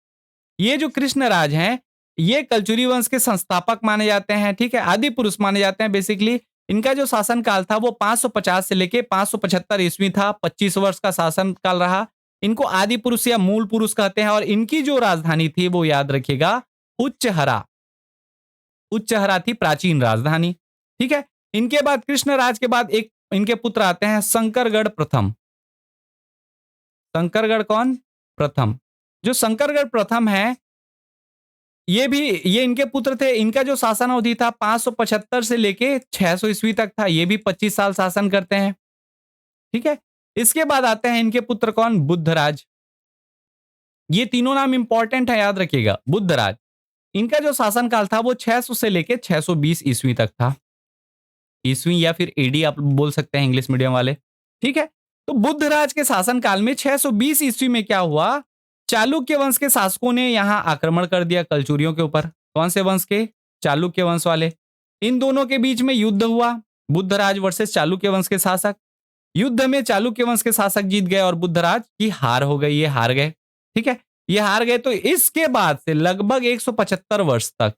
ये जो कृष्णराज हैं, ये कलचुरी वंश के संस्थापक माने जाते हैं। ठीक है। आदि पुरुष माने जाते हैं। बेसिकली इनका जो शासनकाल था वो 550 से लेके 575 ईस्वी था। 25 वर्ष का शासनकाल रहा। इनको आदि पुरुष या मूल पुरुष कहते हैं। और इनकी जो राजधानी थी वो याद रखिएगा उच्चहरा। उच्चहरा थी प्राचीन राजधानी। ठीक है। इनके बाद कृष्णराज के बाद एक इनके पुत्र आते हैं शंकरगढ़ प्रथम। शंकरगढ़ कौन? प्रथम। जो शंकरगढ़ प्रथम है, ये इनके पुत्र थे। इनका जो शासन अवधि था 575 से लेके 600 ईस्वी तक था। ये भी 25 साल शासन करते हैं। ठीक है। इसके बाद आते हैं इनके पुत्र कौन? बुद्धराज। ये तीनों नाम इंपॉर्टेंट है, याद रखिएगा। बुद्धराज, इनका जो शासन काल था वो 600 से लेके 620 ईस्वी तक था। ईस्वी या फिर एडी आप बोल सकते हैं इंग्लिश मीडियम वाले। ठीक है। तो बुद्धराज के शासन काल में 620 ईस्वी में क्या हुआ? चालुक्य वंश के शासकों ने यहां आक्रमण कर दिया कलचुरियों के ऊपर। कौन से वंश के? चालुक्य वंश वाले। इन दोनों के बीच में युद्ध हुआ, बुद्धराज वर्सेस चालुक्य वंश के शासक। युद्ध में चालुक्य वंश के शासक जीत गए और बुद्धराज की हार हो गई, ये हार गए। ठीक है। ये हार गए तो इसके बाद से लगभग 175 वर्ष तक,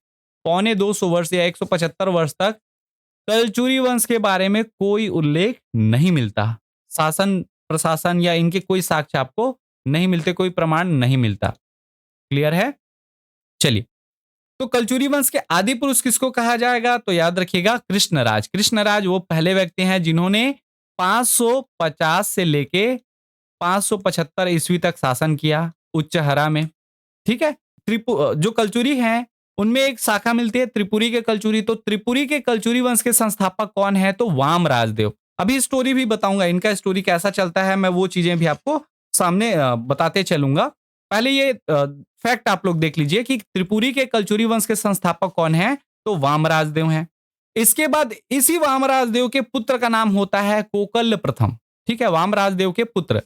पौने 200 वर्ष या 175 वर्ष तक कलचुरी वंश के बारे में कोई उल्लेख नहीं मिलता। शासन प्रशासन या इनके कोई साक्ष्य आपको नहीं मिलते, कोई प्रमाण नहीं मिलता। क्लियर है? चलिए, तो कलचुरी वंश के आदि पुरुष किसको कहा जाएगा? तो याद रखिएगा कृष्णराज। कृष्णराज वो पहले व्यक्ति हैं जिन्होंने 550 से लेके 575 ईस्वी तक शासन किया उच्चहरा में। ठीक है। जो कलचुरी हैं उनमें एक शाखा मिलती है त्रिपुरी के कलचुरी। तो त्रिपुरी के कलचुरी वंश के संस्थापक कौन है? तो वाम राजदेव। अभी स्टोरी भी बताऊंगा, इनका स्टोरी कैसा चलता है, मैं वो चीजें भी आपको सामने बताते चलूंगा। पहले ये फैक्ट आप लोग देख लीजिए कि त्रिपुरी के कलचुरी वंश के संस्थापक कौन है? तो वाम राजदेव हैं। इसके बाद इसी वाम राजदेव के पुत्र का नाम होता है कोकल प्रथम। ठीक है, वाम राजदेव के पुत्र।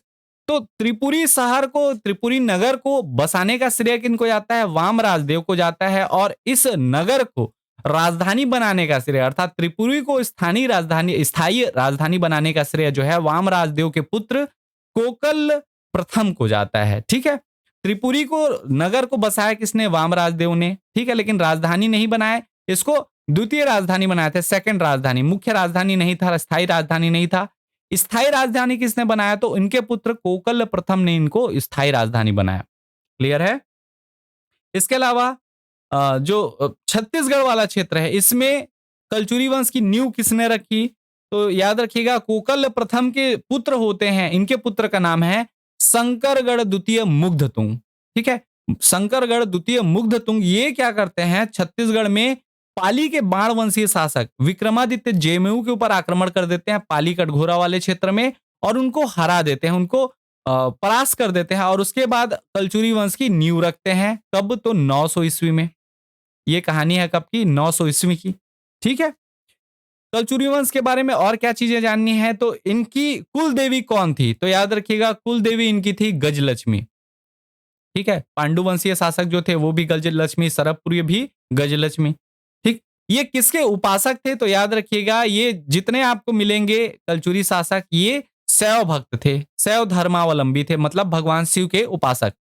तो त्रिपुरी शहर को, त्रिपुरी नगर को बसाने का श्रेय किनको जाता है? वाम राजदेव को जाता है। और इस नगर को राजधानी बनाने का श्रेय, अर्थात त्रिपुरी को स्थायी राजधानी बनाने का श्रेय जो है वाम राजदेव के पुत्र कोकल प्रथम को जाता है। ठीक है। त्रिपुरी को, नगर को बसाया किसने? वाम राजदेव ने। ठीक है। लेकिन राजधानी नहीं बनाया, इसको द्वितीय राजधानी बनाया था, सेकंड राजधानी। मुख्य राजधानी नहीं था, स्थायी राजधानी नहीं था। स्थायी राजधानी किसने बनाया? तो इनके पुत्र कोकल प्रथम ने इनको स्थायी राजधानी बनाया। क्लियर है? इसके अलावा जो छत्तीसगढ़ वाला क्षेत्र है, इसमें कलचुरी वंश की नींव किसने रखी? तो याद रखिएगा कोकल प्रथम के पुत्र होते हैं, इनके पुत्र का नाम है शंकरगढ़ द्वितीय मुग्धतुंग। ठीक है। शंकरगढ़ द्वितीय मुग्धतुंग ये क्या करते हैं? छत्तीसगढ़ में पाली के बाण वंशीय शासक विक्रमादित्य जयमऊ के ऊपर आक्रमण कर देते हैं पाली कटघोरा वाले क्षेत्र में, और उनको हरा देते हैं, उनको परास्त कर देते हैं। और उसके बाद कलचुरी वंश की नींव रखते हैं। कब? तो 900 ईस्वी में। ये कहानी है कब की? 900 ईस्वी की। ठीक है। कलचुरी वंश के बारे में और क्या चीजें जाननी है? तो इनकी कुल देवी कौन थी? तो याद रखिएगा कुल देवी इनकी थी गजलक्ष्मी। ठीक है। पांडु वंशीय शासक जो थे वो भी गजलक्ष्मी, सरबपुरी भी गजलक्ष्मी। ठीक। ये किसके उपासक थे? तो याद रखिएगा ये जितने आपको मिलेंगे कलचुरी शासक, ये शैव भक्त थे, शैव धर्मावलंबी थे, मतलब भगवान शिव के उपासक।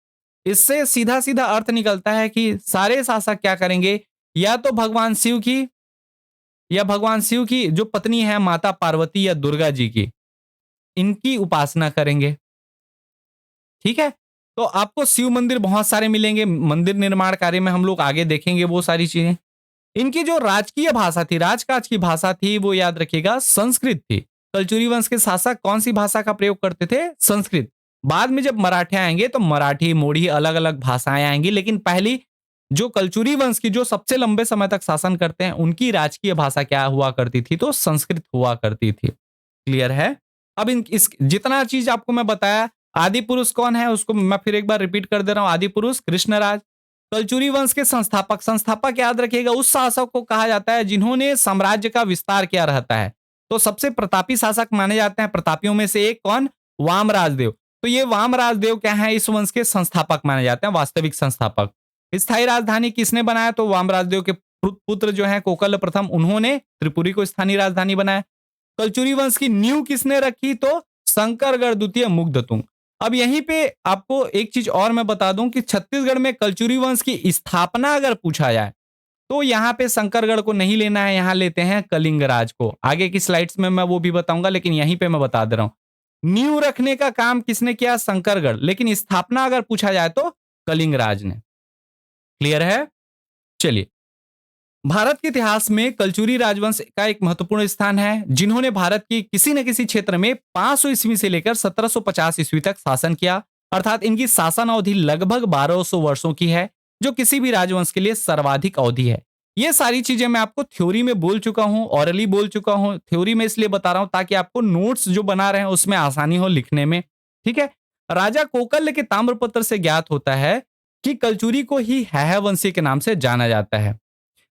इससे सीधा सीधा अर्थ निकलता है कि सारे शासक क्या करेंगे? या तो भगवान शिव की जो पत्नी है माता पार्वती या दुर्गा जी की, इनकी उपासना करेंगे। ठीक है। तो आपको शिव मंदिर बहुत सारे मिलेंगे, मंदिर निर्माण कार्य में हम लोग आगे देखेंगे वो सारी चीजें। इनकी जो राजकीय भाषा थी, राजकाज की भाषा थी, वो याद रखिएगा संस्कृत थी। कलचुरी वंश के शासक कौन सी भाषा का प्रयोग करते थे? संस्कृत। बाद में जब मराठे आएंगे तो मराठी, मोड़ी, अलग अलग भाषाएं आएंगी, लेकिन पहली जो कलचुरी वंश की जो सबसे लंबे समय तक शासन करते हैं, उनकी राजकीय भाषा क्या हुआ करती थी? तो संस्कृत हुआ करती थी। क्लियर है? अब इस जितना चीज आपको मैं बताया, आदि पुरुष कौन है उसको मैं फिर एक बार रिपीट कर दे रहा हूं। आदि पुरुष कृष्णराज। कलचुरी वंश के संस्थापक याद रखिएगा उस शासक को कहा जाता है जिन्होंने साम्राज्य का विस्तार किया रहता है। तो सबसे प्रतापी शासक माने जाते हैं, प्रतापियों में से एक कौन? वाम राजदेव। तो ये वाम राजदेव क्या है? इस वंश के संस्थापक माने जाते हैं, वास्तविक संस्थापक। स्थायी राजधानी किसने बनाया? तो वाम राजदेव के पुत्र जो है कोकल प्रथम, उन्होंने त्रिपुरी को स्थानीय राजधानी बनाया। कलचुरी वंश की नींव किसने रखी? तो शंकरगढ़ द्वितीय मुग्धतुंग। अब यहीं पे आपको एक चीज और मैं बता दूं कि छत्तीसगढ़ में कलचुरी वंश की स्थापना अगर पूछा जाए तो यहां पे शंकरगढ़ को नहीं लेना है, यहां लेते हैं कलिंगराज को। आगे की स्लाइड्स में मैं वो भी बताऊंगा, लेकिन यहीं पे मैं बता दे रहा हूं नींव रखने का काम किसने किया? शंकरगढ़। लेकिन स्थापना अगर पूछा जाए तो कलिंगराज ने। क्लियर है? चलिए, भारत के इतिहास में कलचुरी राजवंश का एक महत्वपूर्ण स्थान है, जिन्होंने भारत की किसी न किसी क्षेत्र में 500 ईस्वी से लेकर 1750 ईस्वी तक शासन किया। अर्थात इनकी शासन अवधि लगभग 1200 वर्षों की है, जो किसी भी राजवंश के लिए सर्वाधिक अवधि है। ये सारी चीजें मैं आपको थ्योरी में बोल चुका हूँ, ऑरली बोल चुका हूँ। थ्योरी में इसलिए बता रहा हूँ ताकि आपको नोट्स जो बना रहे हैं उसमें आसानी हो लिखने में। ठीक है। राजा कोकल्य के ताम्रपत्र से ज्ञात होता है कि कलचुरी को ही हैह वंशी के नाम से जाना जाता है।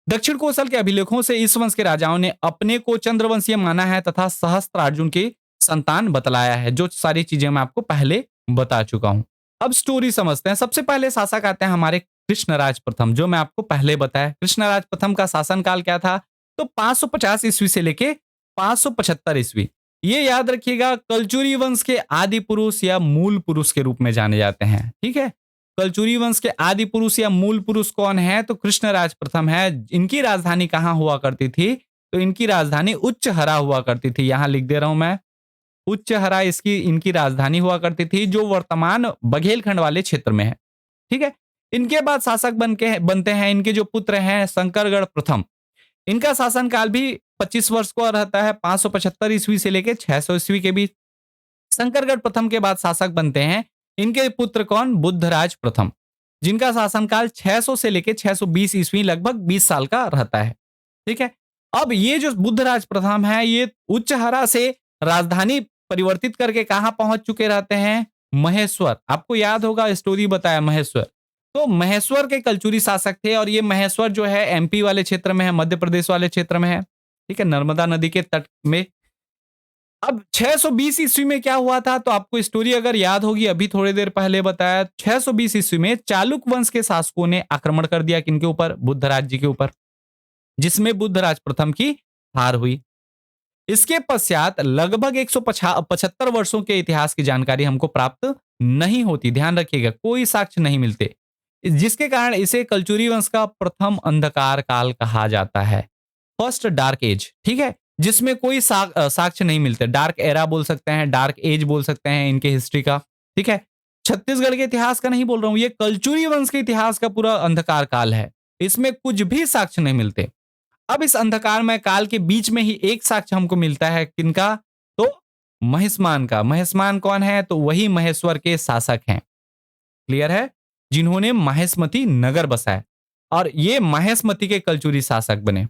दक्षिण कोसल के अभिलेखों से इस वंश के राजाओं ने अपने को चंद्रवंशीय माना है तथा सहस्त्रार्जुन की संतान बतलाया है, जो सारी चीजें मैं आपको पहले बता चुका हूं। अब स्टोरी समझते हैं। सबसे पहले शासक आते हैं हमारे कृष्णराज प्रथम, जो मैं आपको पहले बताया। कृष्णराज प्रथम का शासनकाल क्या था? तो 550 ईस्वी से लेके 575 ईस्वी। ये याद रखिएगा, कलचुरी वंश के आदि पुरुष या मूल पुरुष के रूप में जाने जाते हैं। ठीक है। कलचुरी वंश के आदि पुरुष या मूल पुरुष कौन है? तो कृष्णराज प्रथम है। इनकी राजधानी कहां हुआ करती थी? तो इनकी राजधानी उच्चहरा हुआ करती थी। यहां लिख दे रहा हूं मैं, उच्चहरा इसकी इनकी राजधानी हुआ करती थी, जो वर्तमान बघेलखंड वाले क्षेत्र में है। ठीक है। इनके बाद शासक बनते हैं इनके जो पुत्र हैं शंकरगढ़ प्रथम। इनका शासनकाल भी 25 वर्ष को रहता है, 575 ईस्वी से लेकर 600 ईस्वी के बीच। शंकरगढ़ प्रथम के बाद शासक बनते हैं इनके पुत्र कौन? बुद्धराज प्रथम, जिनका शासनकाल 600 से लेकर 620 ईस्वी, लगभग 20 साल का रहता है। ठीक है। अब ये जो बुद्धराज प्रथम है, ये उच्चहरा से राजधानी परिवर्तित करके कहां पहुंच चुके रहते हैं? महेश्वर। आपको याद होगा, स्टोरी बताया महेश्वर। तो महेश्वर के कलचुरी शासक थे, और ये महेश्वर जो है एमपी वाले क्षेत्र में है, मध्य प्रदेश वाले क्षेत्र में है। ठीक है, नर्मदा नदी के तट में। अब 620 ईस्वी में क्या हुआ था? तो आपको स्टोरी अगर याद होगी, अभी थोड़ी देर पहले बताया, 620 ईस्वी में चालुक्य वंश के शासकों ने आक्रमण कर दिया किनके ऊपर? बुद्धराज जी के ऊपर, जिसमें बुद्धराज प्रथम की हार हुई। इसके पश्चात लगभग 175 वर्षों के इतिहास की जानकारी हमको प्राप्त नहीं होती। ध्यान रखिएगा, कोई साक्ष्य नहीं मिलते, जिसके कारण इसे कलचुरी वंश का प्रथम अंधकार काल कहा जाता है, फर्स्ट डार्क एज। ठीक है, जिसमें कोई साक्ष्य नहीं मिलते। डार्क एरा बोल सकते हैं, डार्क एज बोल सकते हैं इनके हिस्ट्री का। ठीक है। छत्तीसगढ़ के इतिहास का नहीं बोल रहा हूं, ये कलचुरी वंश के इतिहास का पूरा अंधकार काल है। इसमें कुछ भी साक्ष्य नहीं मिलते। अब इस अंधकारमय काल के बीच में ही एक साक्ष्य हमको मिलता है, किनका? तो महिष्मान का। महिष्मान कौन है? तो वही महेश्वर के शासक हैं। क्लियर है? जिन्होंने माहेश्मती नगर बसाया, और ये माहेश्मती के कलचुरी शासक बने।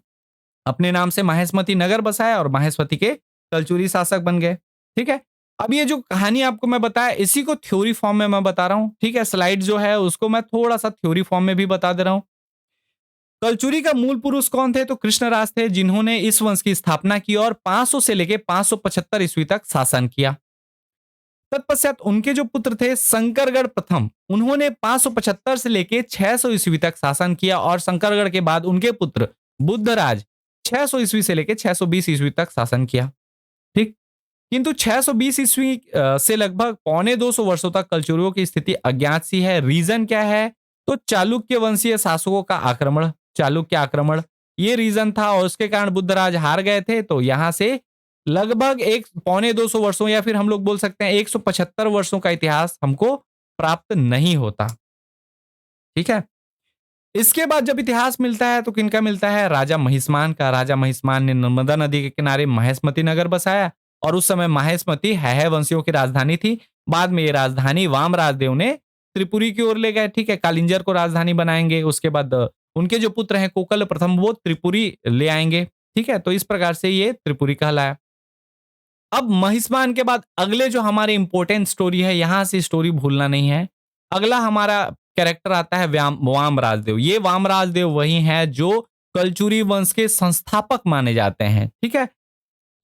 अपने नाम से माहेश्मती नगर बसाया और माहेश्मती के कलचुरी शासक बन गए। ठीक है। अब ये जो कहानी आपको मैं बताया, इसी को थ्योरी फॉर्म में मैं बता रहा हूं। ठीक है, स्लाइड जो है उसको मैं थोड़ा सा थ्योरी फॉर्म में भी बता दे रहा हूं। कलचुरी का मूल पुरुष कौन थे? तो कृष्णराज थे, जिन्होंने इस वंश की स्थापना की और 500 से लेकर 575 ईस्वी तक शासन किया। तत्पश्चात उनके जो पुत्र थे शंकरगढ़ प्रथम, उन्होंने 575 से लेकर 600 ईस्वी तक शासन किया, और शंकरगढ़ के बाद उनके पुत्र बुद्धराज 600 ईस्वी से लेकर 620 ईस्वी तक शासन किया। ठीक। किंतु 620 ईस्वी से लगभग पौने 200 वर्षों तक कलचुरियों की स्थिति अज्ञात सी है। रीजन क्या है? तो चालुक्य वंशीय शासकों का आक्रमण, चालुक्य आक्रमण, ये रीजन था, और उसके कारण बुद्धराज हार गए थे। तो यहां से लगभग एक पौने 200 वर्षों, या फिर हम लोग बोल सकते हैं 175 वर्षों का इतिहास हमको प्राप्त नहीं होता। ठीक है। इसके बाद जब इतिहास मिलता है तो किनका मिलता है? राजा महिष्मान का। राजा महिष्मान ने नर्मदा नदी के किनारे माहेश्मती नगर बसाया, और उस समय माहेश्मती हैह वंशियों की राजधानी थी। बाद में ये राजधानी वामराज देव ने त्रिपुरी की ओर ले गए। ठीक है, कालिंजर को राजधानी बनाएंगे। उसके बाद उनके जो पुत्र हैं कोकल प्रथम, वो त्रिपुरी ले आएंगे। ठीक है, तो इस प्रकार से ये त्रिपुरी कहलाया। अब महिष्मान के बाद अगले जो हमारे इंपॉर्टेंट स्टोरी है, यहां से स्टोरी भूलना नहीं है। अगला हमारा कैरेक्टर आता है वामराज देव। ये वामराज देव वही हैं जो कलचुरी वंश के संस्थापक माने जाते हैं। ठीक है,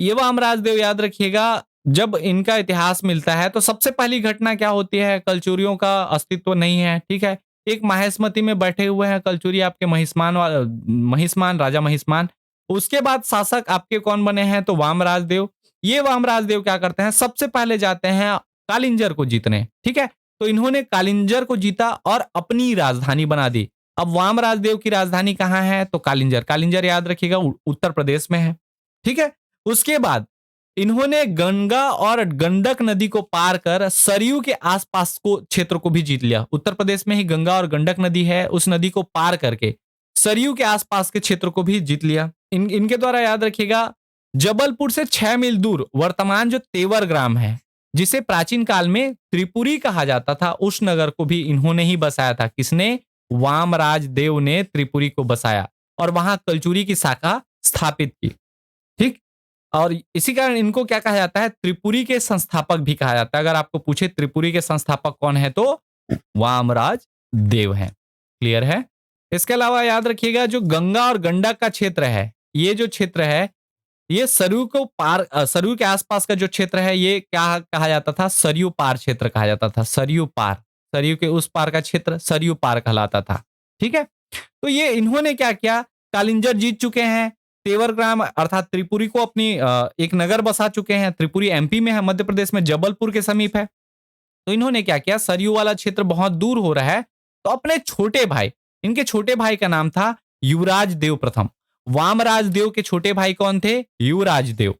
ये वामराज देव याद रखिएगा, जब इनका इतिहास मिलता है तो सबसे पहली घटना क्या होती है? कलचुरियों का अस्तित्व नहीं है। ठीक है, एक माहेश्मती में बैठे हुए हैं कलचुरी, आपके महिष्मान, राजा महिष्मान। उसके बाद शासक आपके कौन बने हैं? तो वामराज देव। ये वामराज देव क्या करते हैं? सबसे पहले जाते हैं कालिंजर को जीतने। ठीक है, तो इन्होंने कालिंजर को जीता और अपनी राजधानी बना दी। अब वामराज देव की राजधानी कहां है? तो कालिंजर। कालिंजर याद रखिएगा उत्तर प्रदेश में है। ठीक है, उसके बाद इन्होंने गंगा और गंडक नदी को पार कर सरयू के आसपास को क्षेत्र को भी जीत लिया। उत्तर प्रदेश में ही गंगा और गंडक नदी है, उस नदी को पार करके सरयू के आसपास के क्षेत्र को भी जीत लिया। इनके द्वारा याद रखिएगा, जबलपुर से 6 मील दूर वर्तमान जो तेवर ग्राम है, जिसे प्राचीन काल में त्रिपुरी कहा जाता था, उस नगर को भी इन्होंने ही बसाया था। किसने? वामराज देव ने त्रिपुरी को बसाया और वहां कलचुरी की शाखा स्थापित की। ठीक। और इसी कारण इनको क्या कहा जाता है? त्रिपुरी के संस्थापक भी कहा जाता है। अगर आपको पूछे त्रिपुरी के संस्थापक कौन है, तो वामराज देव हैं। क्लियर है? इसके अलावा याद रखिएगा, जो गंगा और गंडक का क्षेत्र है, ये जो क्षेत्र है, ये सरयू को पार, सरयू के आसपास का जो क्षेत्र है, ये क्या कहा जाता था? सरयू पार क्षेत्र कहा जाता था। सरयू पार, सरयू के उस पार का क्षेत्र सरयू पार कहलाता था। ठीक है। तो ये इन्होंने क्या किया? कालिंजर जीत चुके हैं, तेवर ग्राम अर्थात त्रिपुरी को अपनी एक नगर बसा चुके हैं। त्रिपुरी एमपी में है, मध्य प्रदेश में जबलपुर के समीप है। तो इन्होंने क्या किया? सरयू वाला क्षेत्र बहुत दूर हो रहा है, तो अपने छोटे भाई, इनके छोटे भाई का नाम था युवराज देव प्रथम। वामराज देव के छोटे भाई कौन थे? युवराज देव।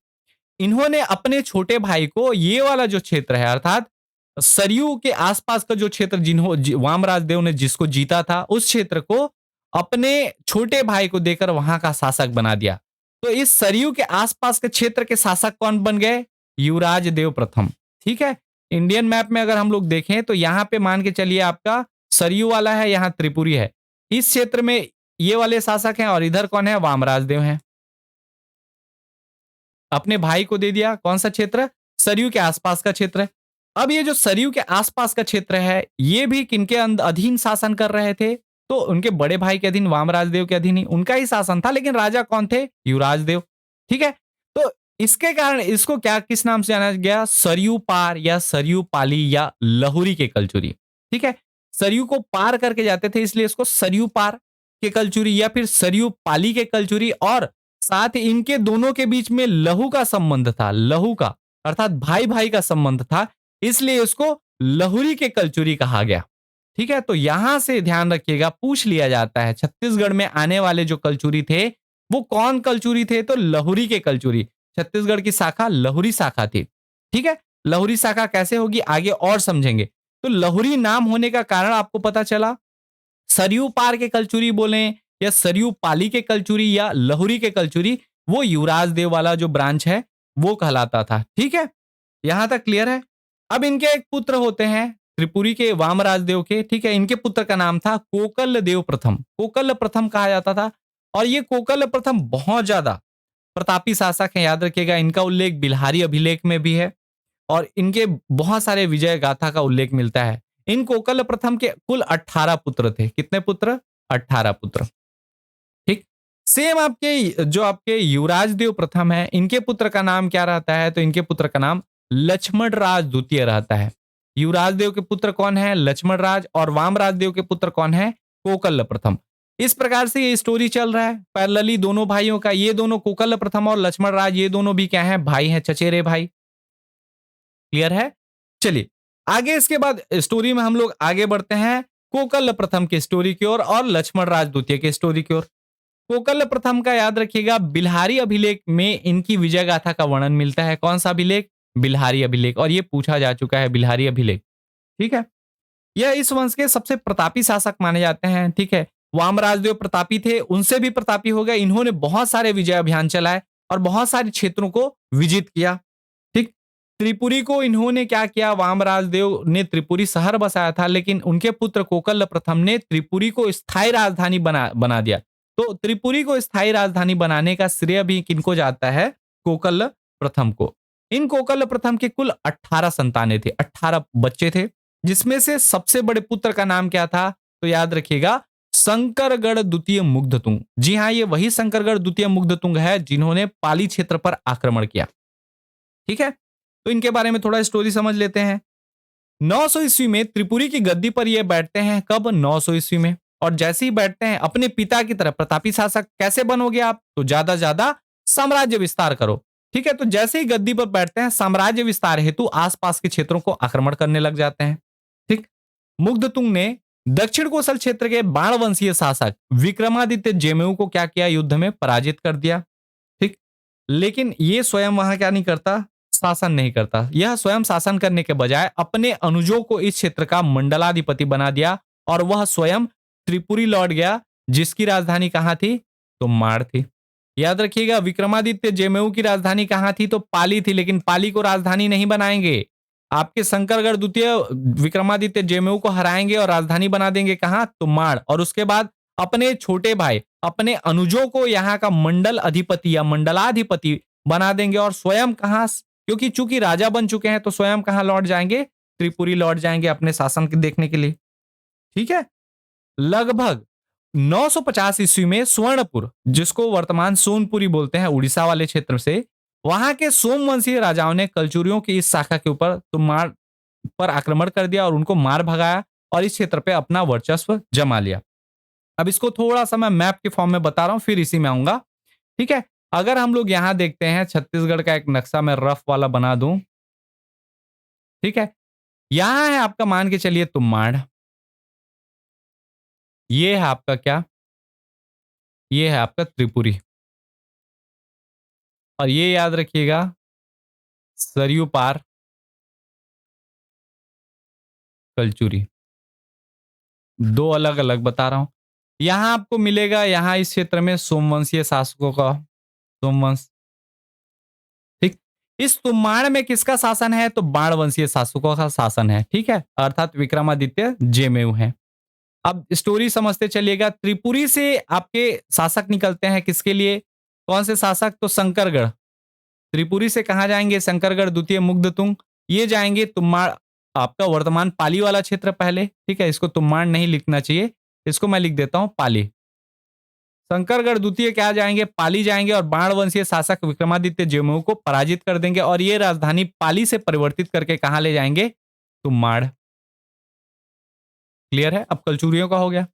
इन्होंने अपने छोटे भाई को ये वाला जो क्षेत्र है, अर्थात सरयू के आसपास का जो क्षेत्र वामराज देव ने जिसको जीता था, उस क्षेत्र को अपने छोटे भाई को देकर वहां का शासक बना दिया। तो इस सरयू के आसपास के क्षेत्र के शासक कौन बन गए? युवराज देव प्रथम। ठीक है। इंडियन मैप में अगर हम लोग देखें तो यहां पे मान के चलिए आपका सरयू वाला है, यहां त्रिपुरी है। इस क्षेत्र में ये वाले शासक हैं और इधर कौन है? वामराज देव हैं। अपने भाई को दे दिया कौन सा क्षेत्र? सरयू के आसपास का क्षेत्र। अब ये जो सरयू के आसपास का क्षेत्र है, ये भी किनके अधीन शासन कर रहे थे? तो उनके बड़े भाई के अधीन, वामराज देव के अधीन ही उनका ही शासन था, लेकिन राजा कौन थे? युवराज देव। ठीक है। तो इसके कारण इसको क्या, किस नाम से जाना गया? सरयू पार या सरयू पाली या लहुरी के कलचुरी। ठीक है। सरयू को पार करके जाते थे, इसलिए इसको सरयू पार के कलचुरी या फिर सरयू पाली के कलचुरी, और साथ ही इनके दोनों के बीच में लहू का संबंध था, लहू का अर्थात भाई भाई का संबंध था, इसलिए इसको लहुरी के कलचुरी कहा गया। ठीक है। तो यहां से ध्यान रखिएगा, पूछ लिया जाता है छत्तीसगढ़ में आने वाले जो कलचुरी थे, वो कौन कलचुरी थे? तो लहुरी के कलचुरी। छत्तीसगढ़ की शाखा लहुरी शाखा थी। ठीक है। लहुरी शाखा कैसे होगी आगे और समझेंगे। तो लहुरी नाम होने का कारण आपको पता चला, सरयू पार के कलचुरी बोले या सरयू पाली के कलचुरी या लहुरी के कलचुरी, वो युवराज देव वाला जो ब्रांच है वो कहलाता था। ठीक है। यहां तक क्लियर है? अब इनके एक पुत्र होते हैं त्रिपुरी के, वामराज देव के। ठीक है। इनके पुत्र का नाम था कोकल देव प्रथम। कोकल प्रथम कहा जाता था, और ये कोकल प्रथम बहुत ज्यादा प्रतापी शासक हैं। याद रखिएगा, इनका उल्लेख बिल्हारी अभिलेख में भी है और इनके बहुत सारे विजय गाथा का उल्लेख मिलता है। इन कोकल प्रथम के कुल 18 पुत्र थे। कितने पुत्र? 18 पुत्र। ठीक। सेम आपके जो आपके युवराज देव प्रथम है, इनके पुत्र का नाम क्या रहता है? तो इनके पुत्र का नाम लक्ष्मण राज द्वितीय रहता है। युवराज देव के पुत्र कौन है? लक्ष्मण राज। और वामराज देव के पुत्र कौन है? कोकल प्रथम। इस प्रकार से ये स्टोरी चल रहा है पैरेलली दोनों भाइयों का। ये दोनों कोकल प्रथम और लक्ष्मण राज, ये दोनों भी क्या है? भाई हैं, चचेरे भाई। क्लियर है? चलिए आगे, इसके बाद स्टोरी में हम लोग आगे बढ़ते हैं कोकल प्रथम की स्टोरी की ओर और लक्ष्मण राज द्वितीय की स्टोरी की ओर। कोकल प्रथम का याद रखिएगा, बिल्हारी अभिलेख में इनकी विजय गाथा का वर्णन मिलता है। कौन सा अभिलेख? बिल्हारी अभिलेख। और यह पूछा जा चुका है, बिल्हारी अभिलेख। ठीक है। यह इस वंश के सबसे प्रतापी शासक माने जाते हैं। ठीक है। वामराजदेव प्रतापी थे, उनसे भी प्रतापी हो गए। इन्होंने बहुत सारे विजय अभियान चलाए और बहुत सारे क्षेत्रों को विजित किया। ठीक। त्रिपुरी को इन्होंने क्या किया? वामराजदेव ने त्रिपुरी शहर बसाया था, लेकिन उनके पुत्र कोकल प्रथम ने त्रिपुरी को स्थायी राजधानी बना दिया। तो त्रिपुरी को स्थायी राजधानी बनाने का श्रेय भी किनको जाता है? कोकल प्रथम को। इन कोकल प्रथम के कुल 18 संतानें थे, 18 बच्चे थे, जिसमें से सबसे बड़े पुत्र का नाम क्या था? तो याद रखिएगा, शंकरगढ़ द्वितीय मुग्धतुंग। जी हां, ये वही शंकरगढ़ द्वितीय मुग्धतुंग है जिन्होंने पाली क्षेत्र पर आक्रमण किया। ठीक है। तो इनके बारे में थोड़ा स्टोरी समझ लेते हैं। 900 ईस्वी में त्रिपुरी की गद्दी पर ये बैठते हैं। कब? 900 ईस्वी में। और जैसे ही बैठते हैं, अपने पिता की तरह प्रतापी शासक कैसे बनोगे आप? तो ज्यादा साम्राज्य विस्तार करो। ठीक है। तो जैसे ही गद्दी पर बैठते हैं, साम्राज्य विस्तार हेतु आसपास के क्षेत्रों को आक्रमण करने लग जाते हैं। ठीक। मुग्धतुंग ने दक्षिण कोसल क्षेत्र के बाण वंशीय शासक विक्रमादित्य जनेऊ को क्या किया? युद्ध में पराजित कर दिया। ठीक। लेकिन ये स्वयं वहां क्या नहीं करता? शासन नहीं करता। यह स्वयं शासन करने के बजाय अपने अनुजों को इस क्षेत्र का मंडलाधिपति बना दिया और वह स्वयं त्रिपुरी लौट गया, जिसकी राजधानी कहाँ थी? तो माड़ थी। याद रखिएगा, विक्रमादित्य जनेऊ की राजधानी कहाँ थी? तो पाली थी, लेकिन पाली को राजधानी नहीं बनाएंगे। आपके शंकरगढ़ द्वितीय विक्रमादित्य जनेऊ को हराएंगे और राजधानी बना देंगे कहाँ? तो माड़। और उसके बाद अपने छोटे भाई, अपने अनुजों को यहाँ का मंडल अधिपति या मंडलाधिपति बना देंगे और स्वयं कहाँ, क्योंकि चूंकि राजा बन चुके हैं तो स्वयं कहाँ लौट जाएंगे? त्रिपुरी लौट जाएंगे अपने शासन के देखने के लिए। ठीक है। लगभग 950 ईस्वी में स्वर्णपुर, जिसको वर्तमान सोनपुरी बोलते हैं, उड़ीसा वाले क्षेत्र से, वहां के सोमवंशीय राजाओं ने कलचुरियों की इस शाखा के ऊपर तुम्बाड़ पर आक्रमण कर दिया और उनको मार भगाया और इस क्षेत्र पे अपना वर्चस्व जमा लिया। अब इसको थोड़ा सा मैं मैप के फॉर्म में बता रहा हूं, फिर इसी में आऊंगा। ठीक है। अगर हम लोग यहां देखते हैं, छत्तीसगढ़ का एक नक्शा मैं रफ वाला बना दूं। ठीक है। यहां है आपका, मान के चलिए, तुम्बाड़। ये है आपका क्या? ये है आपका त्रिपुरी। और ये याद रखिएगा, सरयू पार कलचुरी। दो अलग अलग बता रहा हूं। यहां आपको मिलेगा, यहां इस क्षेत्र में सोमवंशीय शासकों का सोमवंश। ठीक। इस तुम्बाड़ में किसका शासन है? तो बाण वंशीय शासकों का शासन है। ठीक है, अर्थात विक्रमादित्य जनेऊ है। अब स्टोरी समझते चलिएगा। त्रिपुरी से आपके शासक निकलते हैं, किसके लिए? कौन से शासक? तो शंकरगढ़। त्रिपुरी से कहां जाएंगे? शंकरगढ़ द्वितीय मुग्धतुंग। ये जाएंगे तुम्बाड़, आपका वर्तमान पाली वाला क्षेत्र पहले। ठीक है, इसको तुम्बाड़ नहीं लिखना चाहिए, इसको मैं लिख देता हूं पाली। शंकरगढ़ द्वितीय क्या जाएंगे? पाली जाएंगे और बाण वंशीय शासक विक्रमादित्य जनेऊ को पराजित कर देंगे और ये राजधानी पाली से परिवर्तित करके कहां ले जाएंगे? तुम्बाड़। क्लियर है? अब कलचुरियों का हो गया।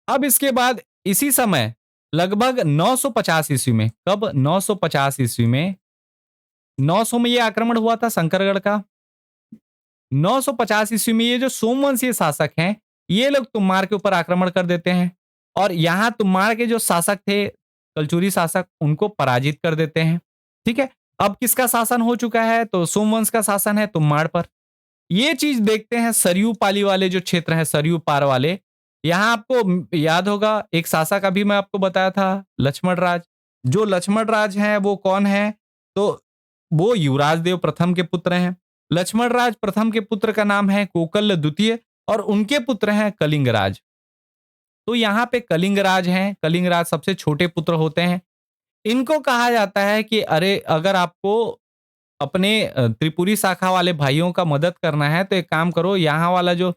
अब इसके बाद इसी समय लगभग 950 ईस्वी में, कब? 950 ईस्वी में, 900 में ये आक्रमण हुआ था शंकरगढ़ का। 950 ईस्वी में ये जो सोमवंशीय शासक हैं, ये लोग तुम्बाड़ के ऊपर आक्रमण कर देते हैं और यहां तुम्बाड़ के जो शासक थे, कलचुरी शासक, उनको पराजित कर देते हैं। ठीक है। अब किसका शासन हो चुका है? तो सोमवंश का शासन है तुम्बाड़ पर। ये चीज देखते हैं सरयू पाली वाले जो क्षेत्र हैं, सरयू पार वाले। यहां आपको याद होगा, एक शासक अभी मैं आपको बताया था, लक्ष्मण राज। जो लक्ष्मण राज हैं वो कौन है? तो वो युवराज देव प्रथम के पुत्र हैं। लक्ष्मण राज प्रथम के पुत्र का नाम है कोकल द्वितीय और उनके पुत्र हैं कलिंगराज। तो यहाँ पे कलिंगराज हैं, कलिंगराज सबसे छोटे पुत्र होते हैं। इनको कहा जाता है कि अरे, अगर आपको अपने त्रिपुरी शाखा वाले भाइयों का मदद करना है तो एक काम करो, यहाँ वाला जो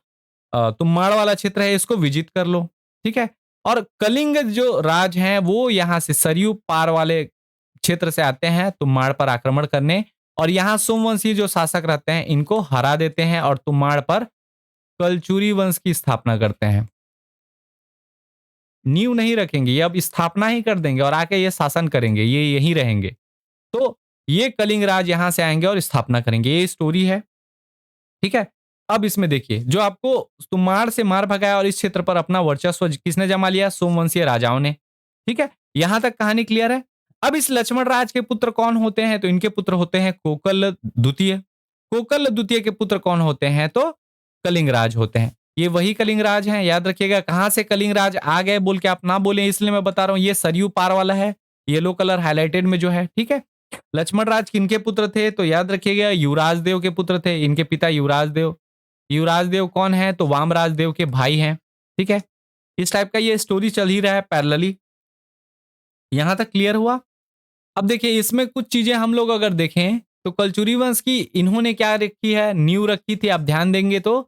तुम्बाड़ वाला क्षेत्र है इसको विजित कर लो। ठीक है। और कलिंग जो राज हैं वो यहाँ से सरयू पार वाले क्षेत्र से आते हैं तुम्बाड़ पर आक्रमण करने और यहाँ सोमवंशी जो शासक रहते हैं इनको हरा देते हैं और तुम्बाड़ पर कलचुरी वंश की स्थापना करते हैं। नींव नहीं रखेंगे, ये अब स्थापना ही कर देंगे और आके ये शासन करेंगे, ये यहीं रहेंगे। तो ये कलिंग राज यहां से आएंगे और स्थापना करेंगे। ये स्टोरी है। ठीक है। अब इसमें देखिए, जो आपको तुम्बाड़ से मार भगाया और इस क्षेत्र पर अपना वर्चस्व किसने जमा लिया? सोमवंशीय राजाओं ने। ठीक है, यहां तक कहानी क्लियर है। अब इस लक्ष्मण राज के पुत्र कौन होते हैं? तो इनके पुत्र होते हैं कोकल द्वितीय। कोकल द्वितीय के पुत्र कौन होते हैं? तो कलिंगराज होते हैं। ये वही कलिंगराज हैं, याद रखिएगा। कहां से कलिंगराज आ गए बोल के आप ना बोले, इसलिए मैं बता रहा हूं। ये सरयू पार वाला है, येलो कलर हाईलाइटेड में जो है। ठीक है। लक्ष्मण राज किनके पुत्र थे? तो याद रखिएगा, युवराज देव के पुत्र थे। इनके पिता युवराज देव। युवराज देव कौन है? तो वामराज देव के भाई हैं। ठीक है। इस टाइप का ये स्टोरी चल ही रहा है पैरेलली। यहां तक क्लियर हुआ? अब देखिए, इसमें कुछ चीजें हम लोग अगर देखें तो कलचुरी वंश की इन्होंने क्या रखी है? नींव रखी थी। आप ध्यान देंगे तो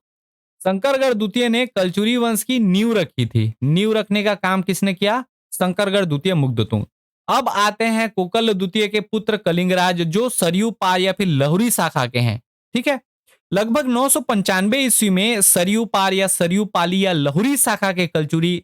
शंकरगढ़ द्वितीय ने कलचुरी वंश की नींव रखी थी। नींव रखने का काम किसने किया? शंकरगढ़ द्वितीय मुग्धतुंग। अब आते हैं कोकल द्वितीय के पुत्र कलिंगराज, जो सरयू पार या फिर लहुरी शाखा के हैं। ठीक है। लगभग 995 ईस्वी में सरयू पार या सरयू पाली या लहुरी शाखा के कलचुरी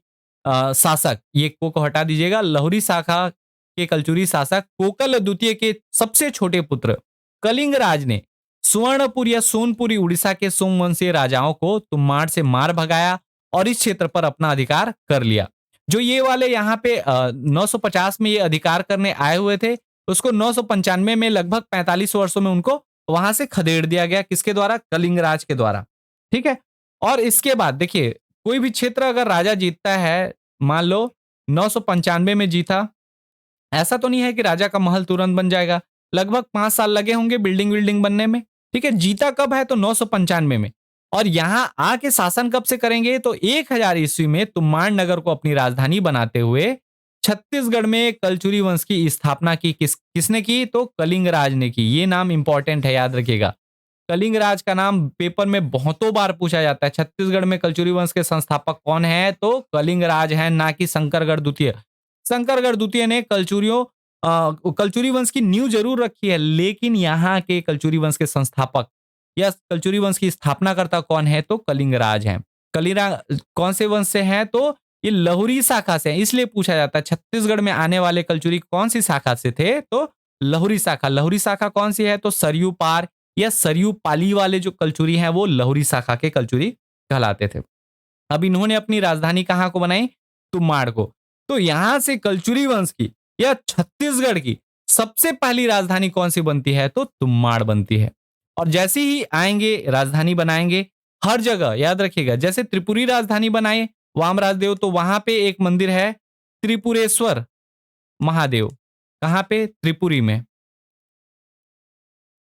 शासक, ये को हटा दीजिएगा, लहुरी शाखा के कलचुरी शासक कोकल द्वितीय के सबसे छोटे पुत्र कलिंगराज ने स्वर्णपुर या सोनपुरी उड़ीसा के सोमवंशीय राजाओं को तुम्बाड़ से मार भगाया और इस क्षेत्र पर अपना अधिकार कर लिया। जो ये वाले यहाँ पे 950 में ये अधिकार करने आए हुए थे, उसको 995 में लगभग 45 वर्षों में उनको वहां से खदेड़ दिया गया। किसके द्वारा? कलिंगराज के द्वारा। ठीक है। और इसके बाद देखिए, कोई भी क्षेत्र अगर राजा जीतता है, मान लो 995 में जीता। ऐसा तो नहीं है कि राजा का महल तुरंत बन जाएगा, लगभग 5 साल लगे होंगे बिल्डिंग विल्डिंग बनने में। ठीक है, जीता कब है तो 995 में। और यहां आके शासन कब से करेंगे तो 1000 ईस्वी में तुम्बाड़ नगर को अपनी राजधानी बनाते हुए छत्तीसगढ़ में कलचुरी वंश की स्थापना की। किसने की तो कलिंग राज ने की। ये नाम इंपॉर्टेंट है, याद रखिएगा। कलिंग राज का नाम पेपर में बहुतों बार पूछा जाता है। छत्तीसगढ़ में कलचुरी वंश के संस्थापक कौन है तो कलिंग राज है, ना कि शंकरगढ़ द्वितीय। शंकरगढ़ द्वितीय ने कलचुरी वंश की नींव जरूर रखी है, लेकिन यहाँ के कलचुरी वंश के संस्थापक या कलचुरी वंश की स्थापनाकर्ता कौन है तो कलिंग राज है। कलिंग कौन से वंश से है तो ये लहुरी शाखा से है, इसलिए पूछा जाता है छत्तीसगढ़ में आने वाले कलचुरी कौन सी शाखा से थे तो लहुरी शाखा। लहुरी शाखा कौन सी है तो सरयू पार या सरयू पाली वाले जो कलचुरी हैं वो लहुरी शाखा के कलचुरी कहलाते थे। अब इन्होंने अपनी राजधानी कहाँ को बनाई, तुम्बाड़ को। तो यहां से कलचुरी वंश की या छत्तीसगढ़ की सबसे पहली राजधानी कौन सी बनती है तो तुम्बाड़ बनती है। और जैसे ही आएंगे राजधानी बनाएंगे, हर जगह याद रखिएगा, जैसे त्रिपुरी राजधानी बनाए वामराज देव तो वहां पे एक मंदिर है त्रिपुरेश्वर महादेव, कहां पे त्रिपुरी में।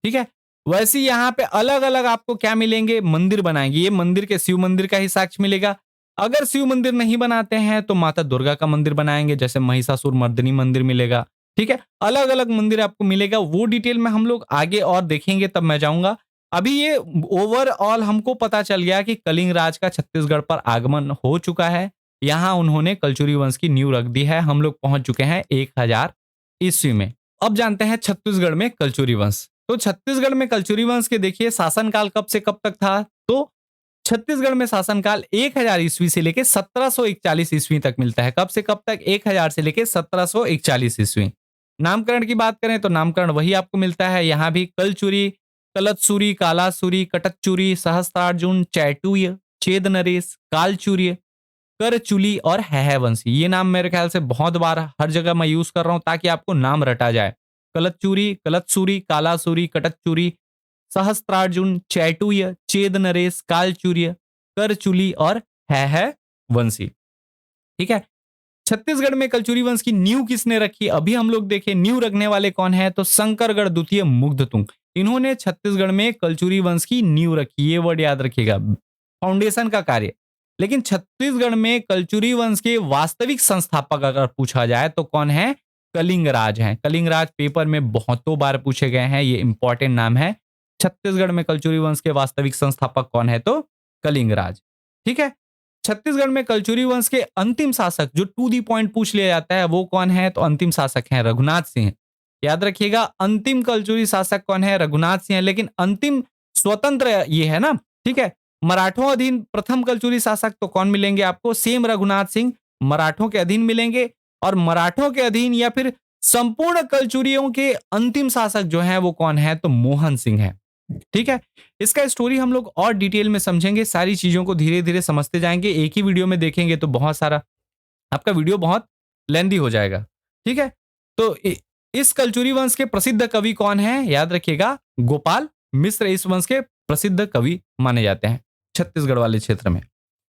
ठीक है, वैसे यहाँ पे अलग अलग आपको क्या मिलेंगे मंदिर बनाएंगे। ये मंदिर के शिव मंदिर का ही साक्ष्य मिलेगा। अगर शिव मंदिर नहीं बनाते हैं तो माता दुर्गा का मंदिर बनाएंगे, जैसे महिषासुर मर्दिनी मंदिर मिलेगा। ठीक है, अलग अलग मंदिर आपको मिलेगा, वो डिटेल में हम लोग आगे और देखेंगे तब मैं जाऊंगा। अभी ये ओवरऑल हमको पता चल गया कि कलिंग राज का छत्तीसगढ़ पर आगमन हो चुका है। यहाँ उन्होंने कलचुरी वंश की नींव रख दी है। हम लोग पहुंच चुके हैं 1000 ईस्वी में। अब जानते हैं छत्तीसगढ़ में कलचुरी वंश। तो छत्तीसगढ़ में कलचुरी वंश के देखिए शासनकाल कब से कब तक था तो छत्तीसगढ़ में शासनकाल 1000 ईस्वी से लेकर 1741 ईस्वी तक मिलता है। कब से कब तक 1000 से लेकर 1741 ईस्वी। नामकरण की बात करें तो नामकरण वही आपको मिलता है। यहाँ भी कलचुरी, कलतसुरी, कालासुरी, कटकचुरी, सहस्त्रार्जुन, चैटुय, चेद नरेश, कालचूर्य, करचुली और हैहवंशी। ये नाम मेरे ख्याल से बहुत बार हर जगह मैं यूज कर रहा हूं ताकि आपको नाम रटा जाए। कलतचूरी, कलतसूरी, कालासुरी, कटकचूरी, सहस्त्रार्जुन, चैटुय, चेद नरेश, कालचूर्य, करचुली और है वंशी। ठीक है, छत्तीसगढ़ में कलचुरी वंश की नींव किसने रखी अभी हम लोग देखें। नींव रखने वाले कौन है तो शंकरगढ़ द्वितीय मुग्धतुंग। इन्होंने छत्तीसगढ़ में कलचुरी वंश की नींव रखी। ये वर्ड याद रखिएगा, फाउंडेशन का कार्य। लेकिन छत्तीसगढ़ में कलचुरी वंश के वास्तविक संस्थापक अगर पूछा जाए तो कौन है, कलिंग राज हैं। कलिंग राज पेपर में बहुतों बार पूछे गए हैं, ये इंपॉर्टेंट नाम है। छत्तीसगढ़ में कलचुरी वंश के वास्तविक संस्थापक कौन है तो कलिंग राज। ठीक है, छत्तीसगढ़ में कलचुरी वंश के अंतिम शासक जो टू दी पॉइंट पूछ लिया जाता है वो कौन है तो अंतिम शासक हैं रघुनाथ सिंह। याद रखिएगा, अंतिम कलचुरी शासक कौन है, रघुनाथ सिंह है। लेकिन अंतिम स्वतंत्र ये है ना। ठीक है, मराठों अधीन प्रथम कलचुरी शासक तो कौन मिलेंगे आपको, सेम रघुनाथ सिंह मराठों के अधीन मिलेंगे। और मराठों के अधीन या फिर संपूर्ण कलचुरियों के अंतिम शासक जो है वो कौन है तो मोहन सिंह है। ठीक है, इसका स्टोरी हम लोग और डिटेल में समझेंगे, सारी चीजों को धीरे धीरे समझते जाएंगे। एक ही वीडियो में देखेंगे तो बहुत सारा आपका वीडियो बहुत लेंदी हो जाएगा। ठीक है, तो इस कलचुरी वंश के प्रसिद्ध कवि कौन है, याद रखिएगा गोपाल मिश्र इस वंश के प्रसिद्ध कवि माने जाते हैं छत्तीसगढ़ वाले क्षेत्र में।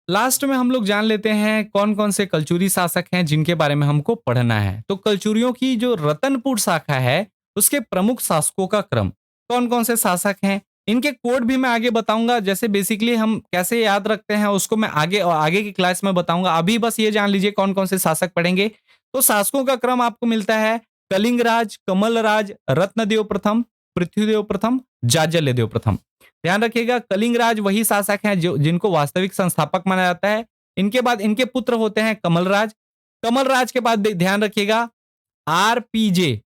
लास्ट में हम लोग जान लेते हैं कौन कौन से कलचुरी शासक हैं जिनके बारे में हमको पढ़ना है। तो कलचुरियों की जो रतनपुर शाखा है उसके प्रमुख शासकों का क्रम, कौन कौन से शासक हैं, इनके कोड भी मैं आगे बताऊंगा। जैसे बेसिकली हम कैसे याद रखते हैं उसको मैं आगे की क्लास में बताऊंगा। अभी बस ये जान लीजिए कौन कौन से शासक पढ़ेंगे। तो शासकों का क्रम आपको मिलता है कलिंगराज, कमलराज, रत्नदेव प्रथम, पृथ्वीदेव प्रथम, जाज्जल्यदेव प्रथम। ध्यान रखिएगा, कलिंगराज वही शासक हैं जो जिनको वास्तविक संस्थापक माना जाता है। इनके बाद इनके पुत्र होते हैं कमलराज। कमलराज के बाद द्ध्यान रखिएगा आरपीजे,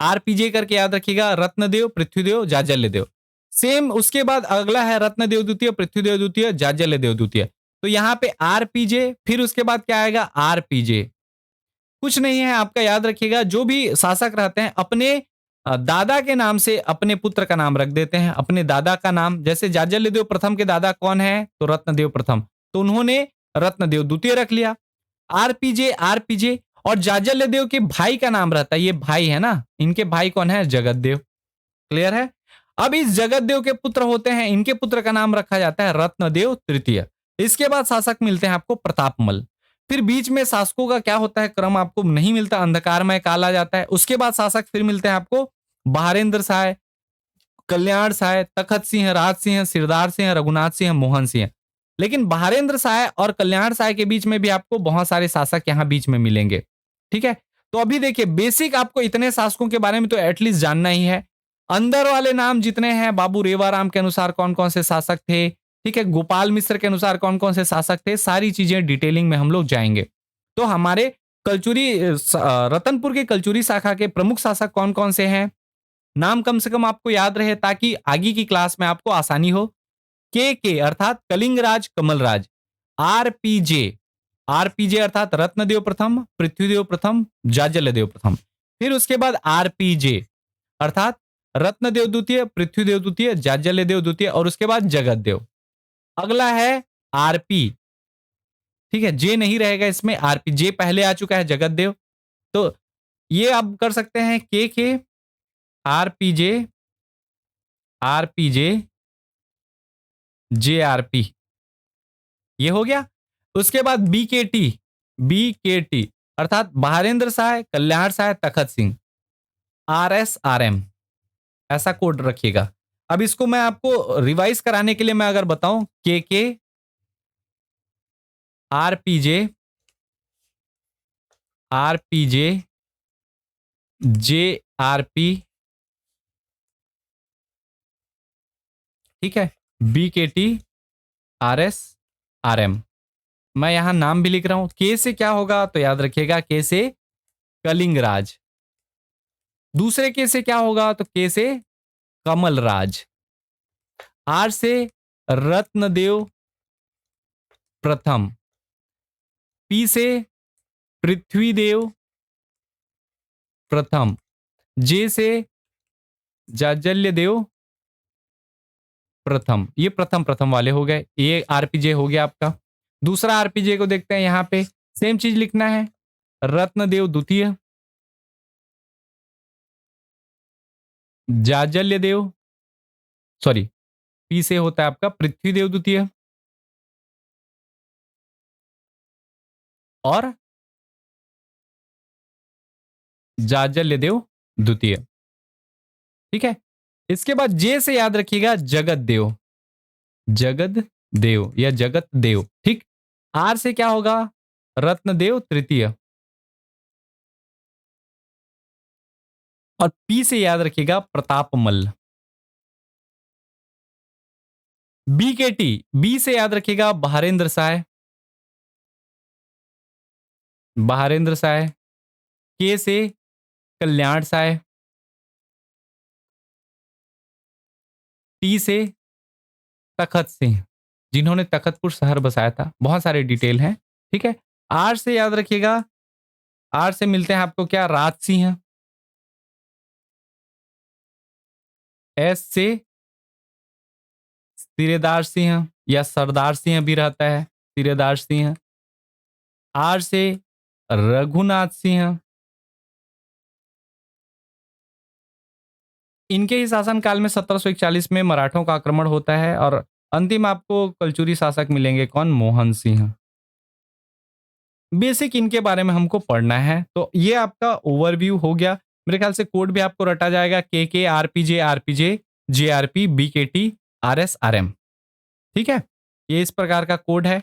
आरपीजे करके याद रखिएगा, रत्नदेव, पृथ्वीदेव, जाज्जल्यदेव। सेम उसके बाद अगला है रत्नदेव द्वितीय, पृथ्वीदेव द्वितीय, जाज्जल्यदेव द्वितीय। तो यहाँ पे आरपीजे, फिर उसके बाद क्या आएगा आरपीजे। कुछ नहीं है आपका, याद रखिएगा जो भी शासक रहते हैं अपने दादा के नाम से अपने पुत्र का नाम रख देते हैं। अपने दादा का नाम, जैसे जाज्जल्यदेव प्रथम के दादा कौन है तो रत्नदेव प्रथम, तो उन्होंने रत्नदेव द्वितीय रख लिया। आरपीजे, आरपीजे। और जाज्जल्यदेव के भाई का नाम रहता है, ये भाई है ना, इनके भाई कौन है जगतदेव। क्लियर है। अब इस जगतदेव के पुत्र होते हैं, इनके पुत्र का नाम रखा जाता है रत्नदेव तृतीय। इसके बाद शासक मिलते हैं आपको प्रतापमल। फिर बीच में शासकों का क्या होता है क्रम आपको नहीं मिलता, अंधकारमय काल आ जाता है। उसके बाद शासक फिर मिलते हैं आपको बहारेंद्र शाह, कल्याण शाह, तखत सिंह, राज सिंह, सिरदार सिंह, रघुनाथ सिंह, मोहन सिंह। लेकिन बहारेंद्र शाह और कल्याण शाह के बीच में भी आपको बहुत सारे शासक यहाँ बीच में मिलेंगे। ठीक है, तो अभी देखिए बेसिक आपको इतने शासकों के बारे में तो एटलीस्ट जानना ही है। अंदर वाले नाम जितने हैं, बाबू रेवाराम के अनुसार कौन कौन से शासक थे, ठीक है, गोपाल मिश्र के अनुसार कौन कौन से शासक थे, सारी चीजें डिटेलिंग में हम लोग जाएंगे। तो हमारे रतनपुर के कलचुरी शाखा के प्रमुख शासक कौन कौन से हैं, नाम कम से कम आपको याद रहे ताकि आगे की क्लास में आपको आसानी हो। के अर्थात कलिंगराज कमलराज, आरपीजे, आरपीजे अर्थात रत्नदेव प्रथम, पृथ्वीदेव प्रथम, जाजलदेव प्रथम। फिर उसके बाद आरपीजे अर्थात रत्नदेव द्वितीय, पृथ्वीदेव द्वितीय, जाजलदेव द्वितीय और उसके बाद जगत देव। अगला है आरपी, ठीक है, जे नहीं रहेगा इसमें, आरपी, जे पहले आ चुका है जगत देव। तो ये आप कर सकते हैं के आरपीजे, आरपीजे, जेआरपी, ये हो गया। उसके बाद बीकेटी, बीकेटी अर्थात बहारेंद्र शाह, कल्याण शाह, तखत सिंह, आरएसआरएम, ऐसा कोड रखिएगा। अब इसको मैं आपको रिवाइज कराने के लिए मैं अगर बताऊं के आरपीजे, आरपीजे, जेआरपी, ठीक है, बीकेटी, आरएस, आरएम। मैं यहां नाम भी लिख रहा हूं। के से क्या होगा तो याद रखिएगा, के से कलिंगराज। दूसरे के से क्या होगा तो के से कमलराज। आर से रत्नदेव प्रथम। पी से पृथ्वीदेव प्रथम। जे से जाजल्यदेव प्रथम। ये प्रथम प्रथम वाले हो गए, ये आरपीजे हो गया आपका। दूसरा आरपीजे को देखते हैं, यहां पे सेम चीज लिखना है, रत्नदेव द्वितीय, जाजल्यदेव, सॉरी, पी से होता है आपका पृथ्वीदेव द्वितीय और जाजल्यदेव द्वितीय। ठीक है, इसके बाद जे से याद रखिएगा जगत देव, जगत देव या जगत देव। ठीक, आर से क्या होगा रत्नदेव तृतीय और पी से याद रखिएगा प्रतापमल। बी के टी, बी से याद रखिएगा बहारेंद्र शाह, बहारेंद्र शाह। के से कल्याण शाह। टी से तखत सिंह, जिन्होंने तखतपुर शहर बसाया था, बहुत सारे डिटेल हैं। ठीक है, आर से याद रखिएगा, आर से मिलते हैं आपको क्या, राज सिंह। एस से सिरेदार सिंह या सरदार सिंह भी रहता है, सिरेदार सिंह। आर से रघुनाथ सिंह। इनके ही शासनकाल में 1741 में मराठों का आक्रमण होता है और अंतिम आपको कलचुरी शासक मिलेंगे कौन, मोहन सिंह। बेसिक इनके बारे में हमको पढ़ना है। तो ये आपका ओवरव्यू हो गया। मेरे ख्याल से कोड भी आपको रटा जाएगा, के आरपीजे, आरपीजे, जेआरपी, बीकेटी, आरएस, आरएम। ठीक है, ये इस प्रकार का कोड है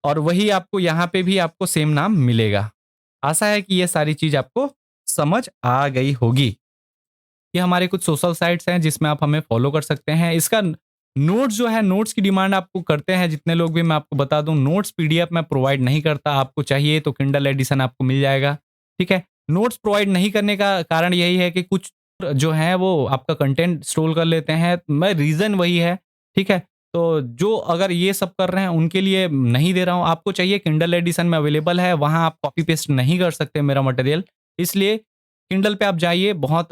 और वही आपको यहाँ पे भी आपको सेम नाम मिलेगा। आशा है कि ये सारी चीज आपको समझ आ गई होगी। ये हमारे कुछ सोशल साइट्स हैं जिसमें आप हमें फॉलो कर सकते हैं। इसका नोट्स जो है, नोट्स की डिमांड आपको करते हैं जितने लोग भी, मैं आपको बता दूं नोट्स पीडीएफ में प्रोवाइड नहीं करता। आपको चाहिए तो किंडल एडिशन आपको मिल जाएगा। ठीक है, नोट्स प्रोवाइड नहीं करने का कारण यही है कि कुछ जो है वो आपका कंटेंट स्टोल कर लेते हैं, मैं रीजन वही है। ठीक है, तो जो अगर ये सब कर रहे हैं उनके लिए नहीं दे रहा हूं। आपको चाहिए किंडल एडिशन में अवेलेबल है, वहां आप कॉपी पेस्ट नहीं कर सकते मेरा मटेरियल, इसलिए किंडल पे आप जाइए, बहुत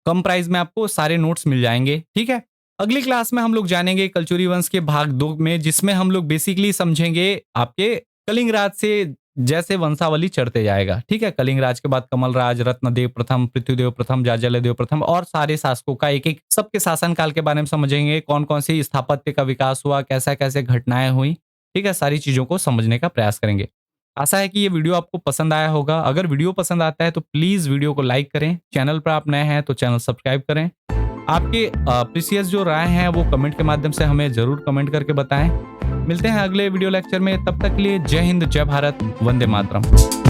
कम प्राइस में आपको सारे नोट्स मिल जाएंगे। ठीक है, अगली क्लास में हम लोग जानेंगे कलचुरी वंश के भाग 2 में, जिसमें हम लोग बेसिकली समझेंगे आपके कलिंगराज से जैसे वंशावली चढ़ते जाएगा। ठीक है, कलिंगराज के बाद कमलराज, रत्नदेव प्रथम, पृथ्वीदेव प्रथम, जाजलदेव प्रथम और सारे शासकों का एक एक सबके शासनकाल के बारे में समझेंगे, कौन कौन सी स्थापत्य का विकास हुआ, कैसा कैसे घटनाएं हुई। ठीक है, सारी चीजों को समझने का प्रयास करेंगे। आशा है कि ये वीडियो आपको पसंद आया होगा। अगर वीडियो पसंद आता है तो प्लीज वीडियो को लाइक करें। चैनल पर आप नए हैं तो चैनल सब्सक्राइब करें। आपके प्रीसियस जो राय हैं वो कमेंट के माध्यम से हमें जरूर कमेंट करके बताएं। मिलते हैं अगले वीडियो लेक्चर में, तब तक के लिए जय हिंद, जय भारत, वंदे मातरम।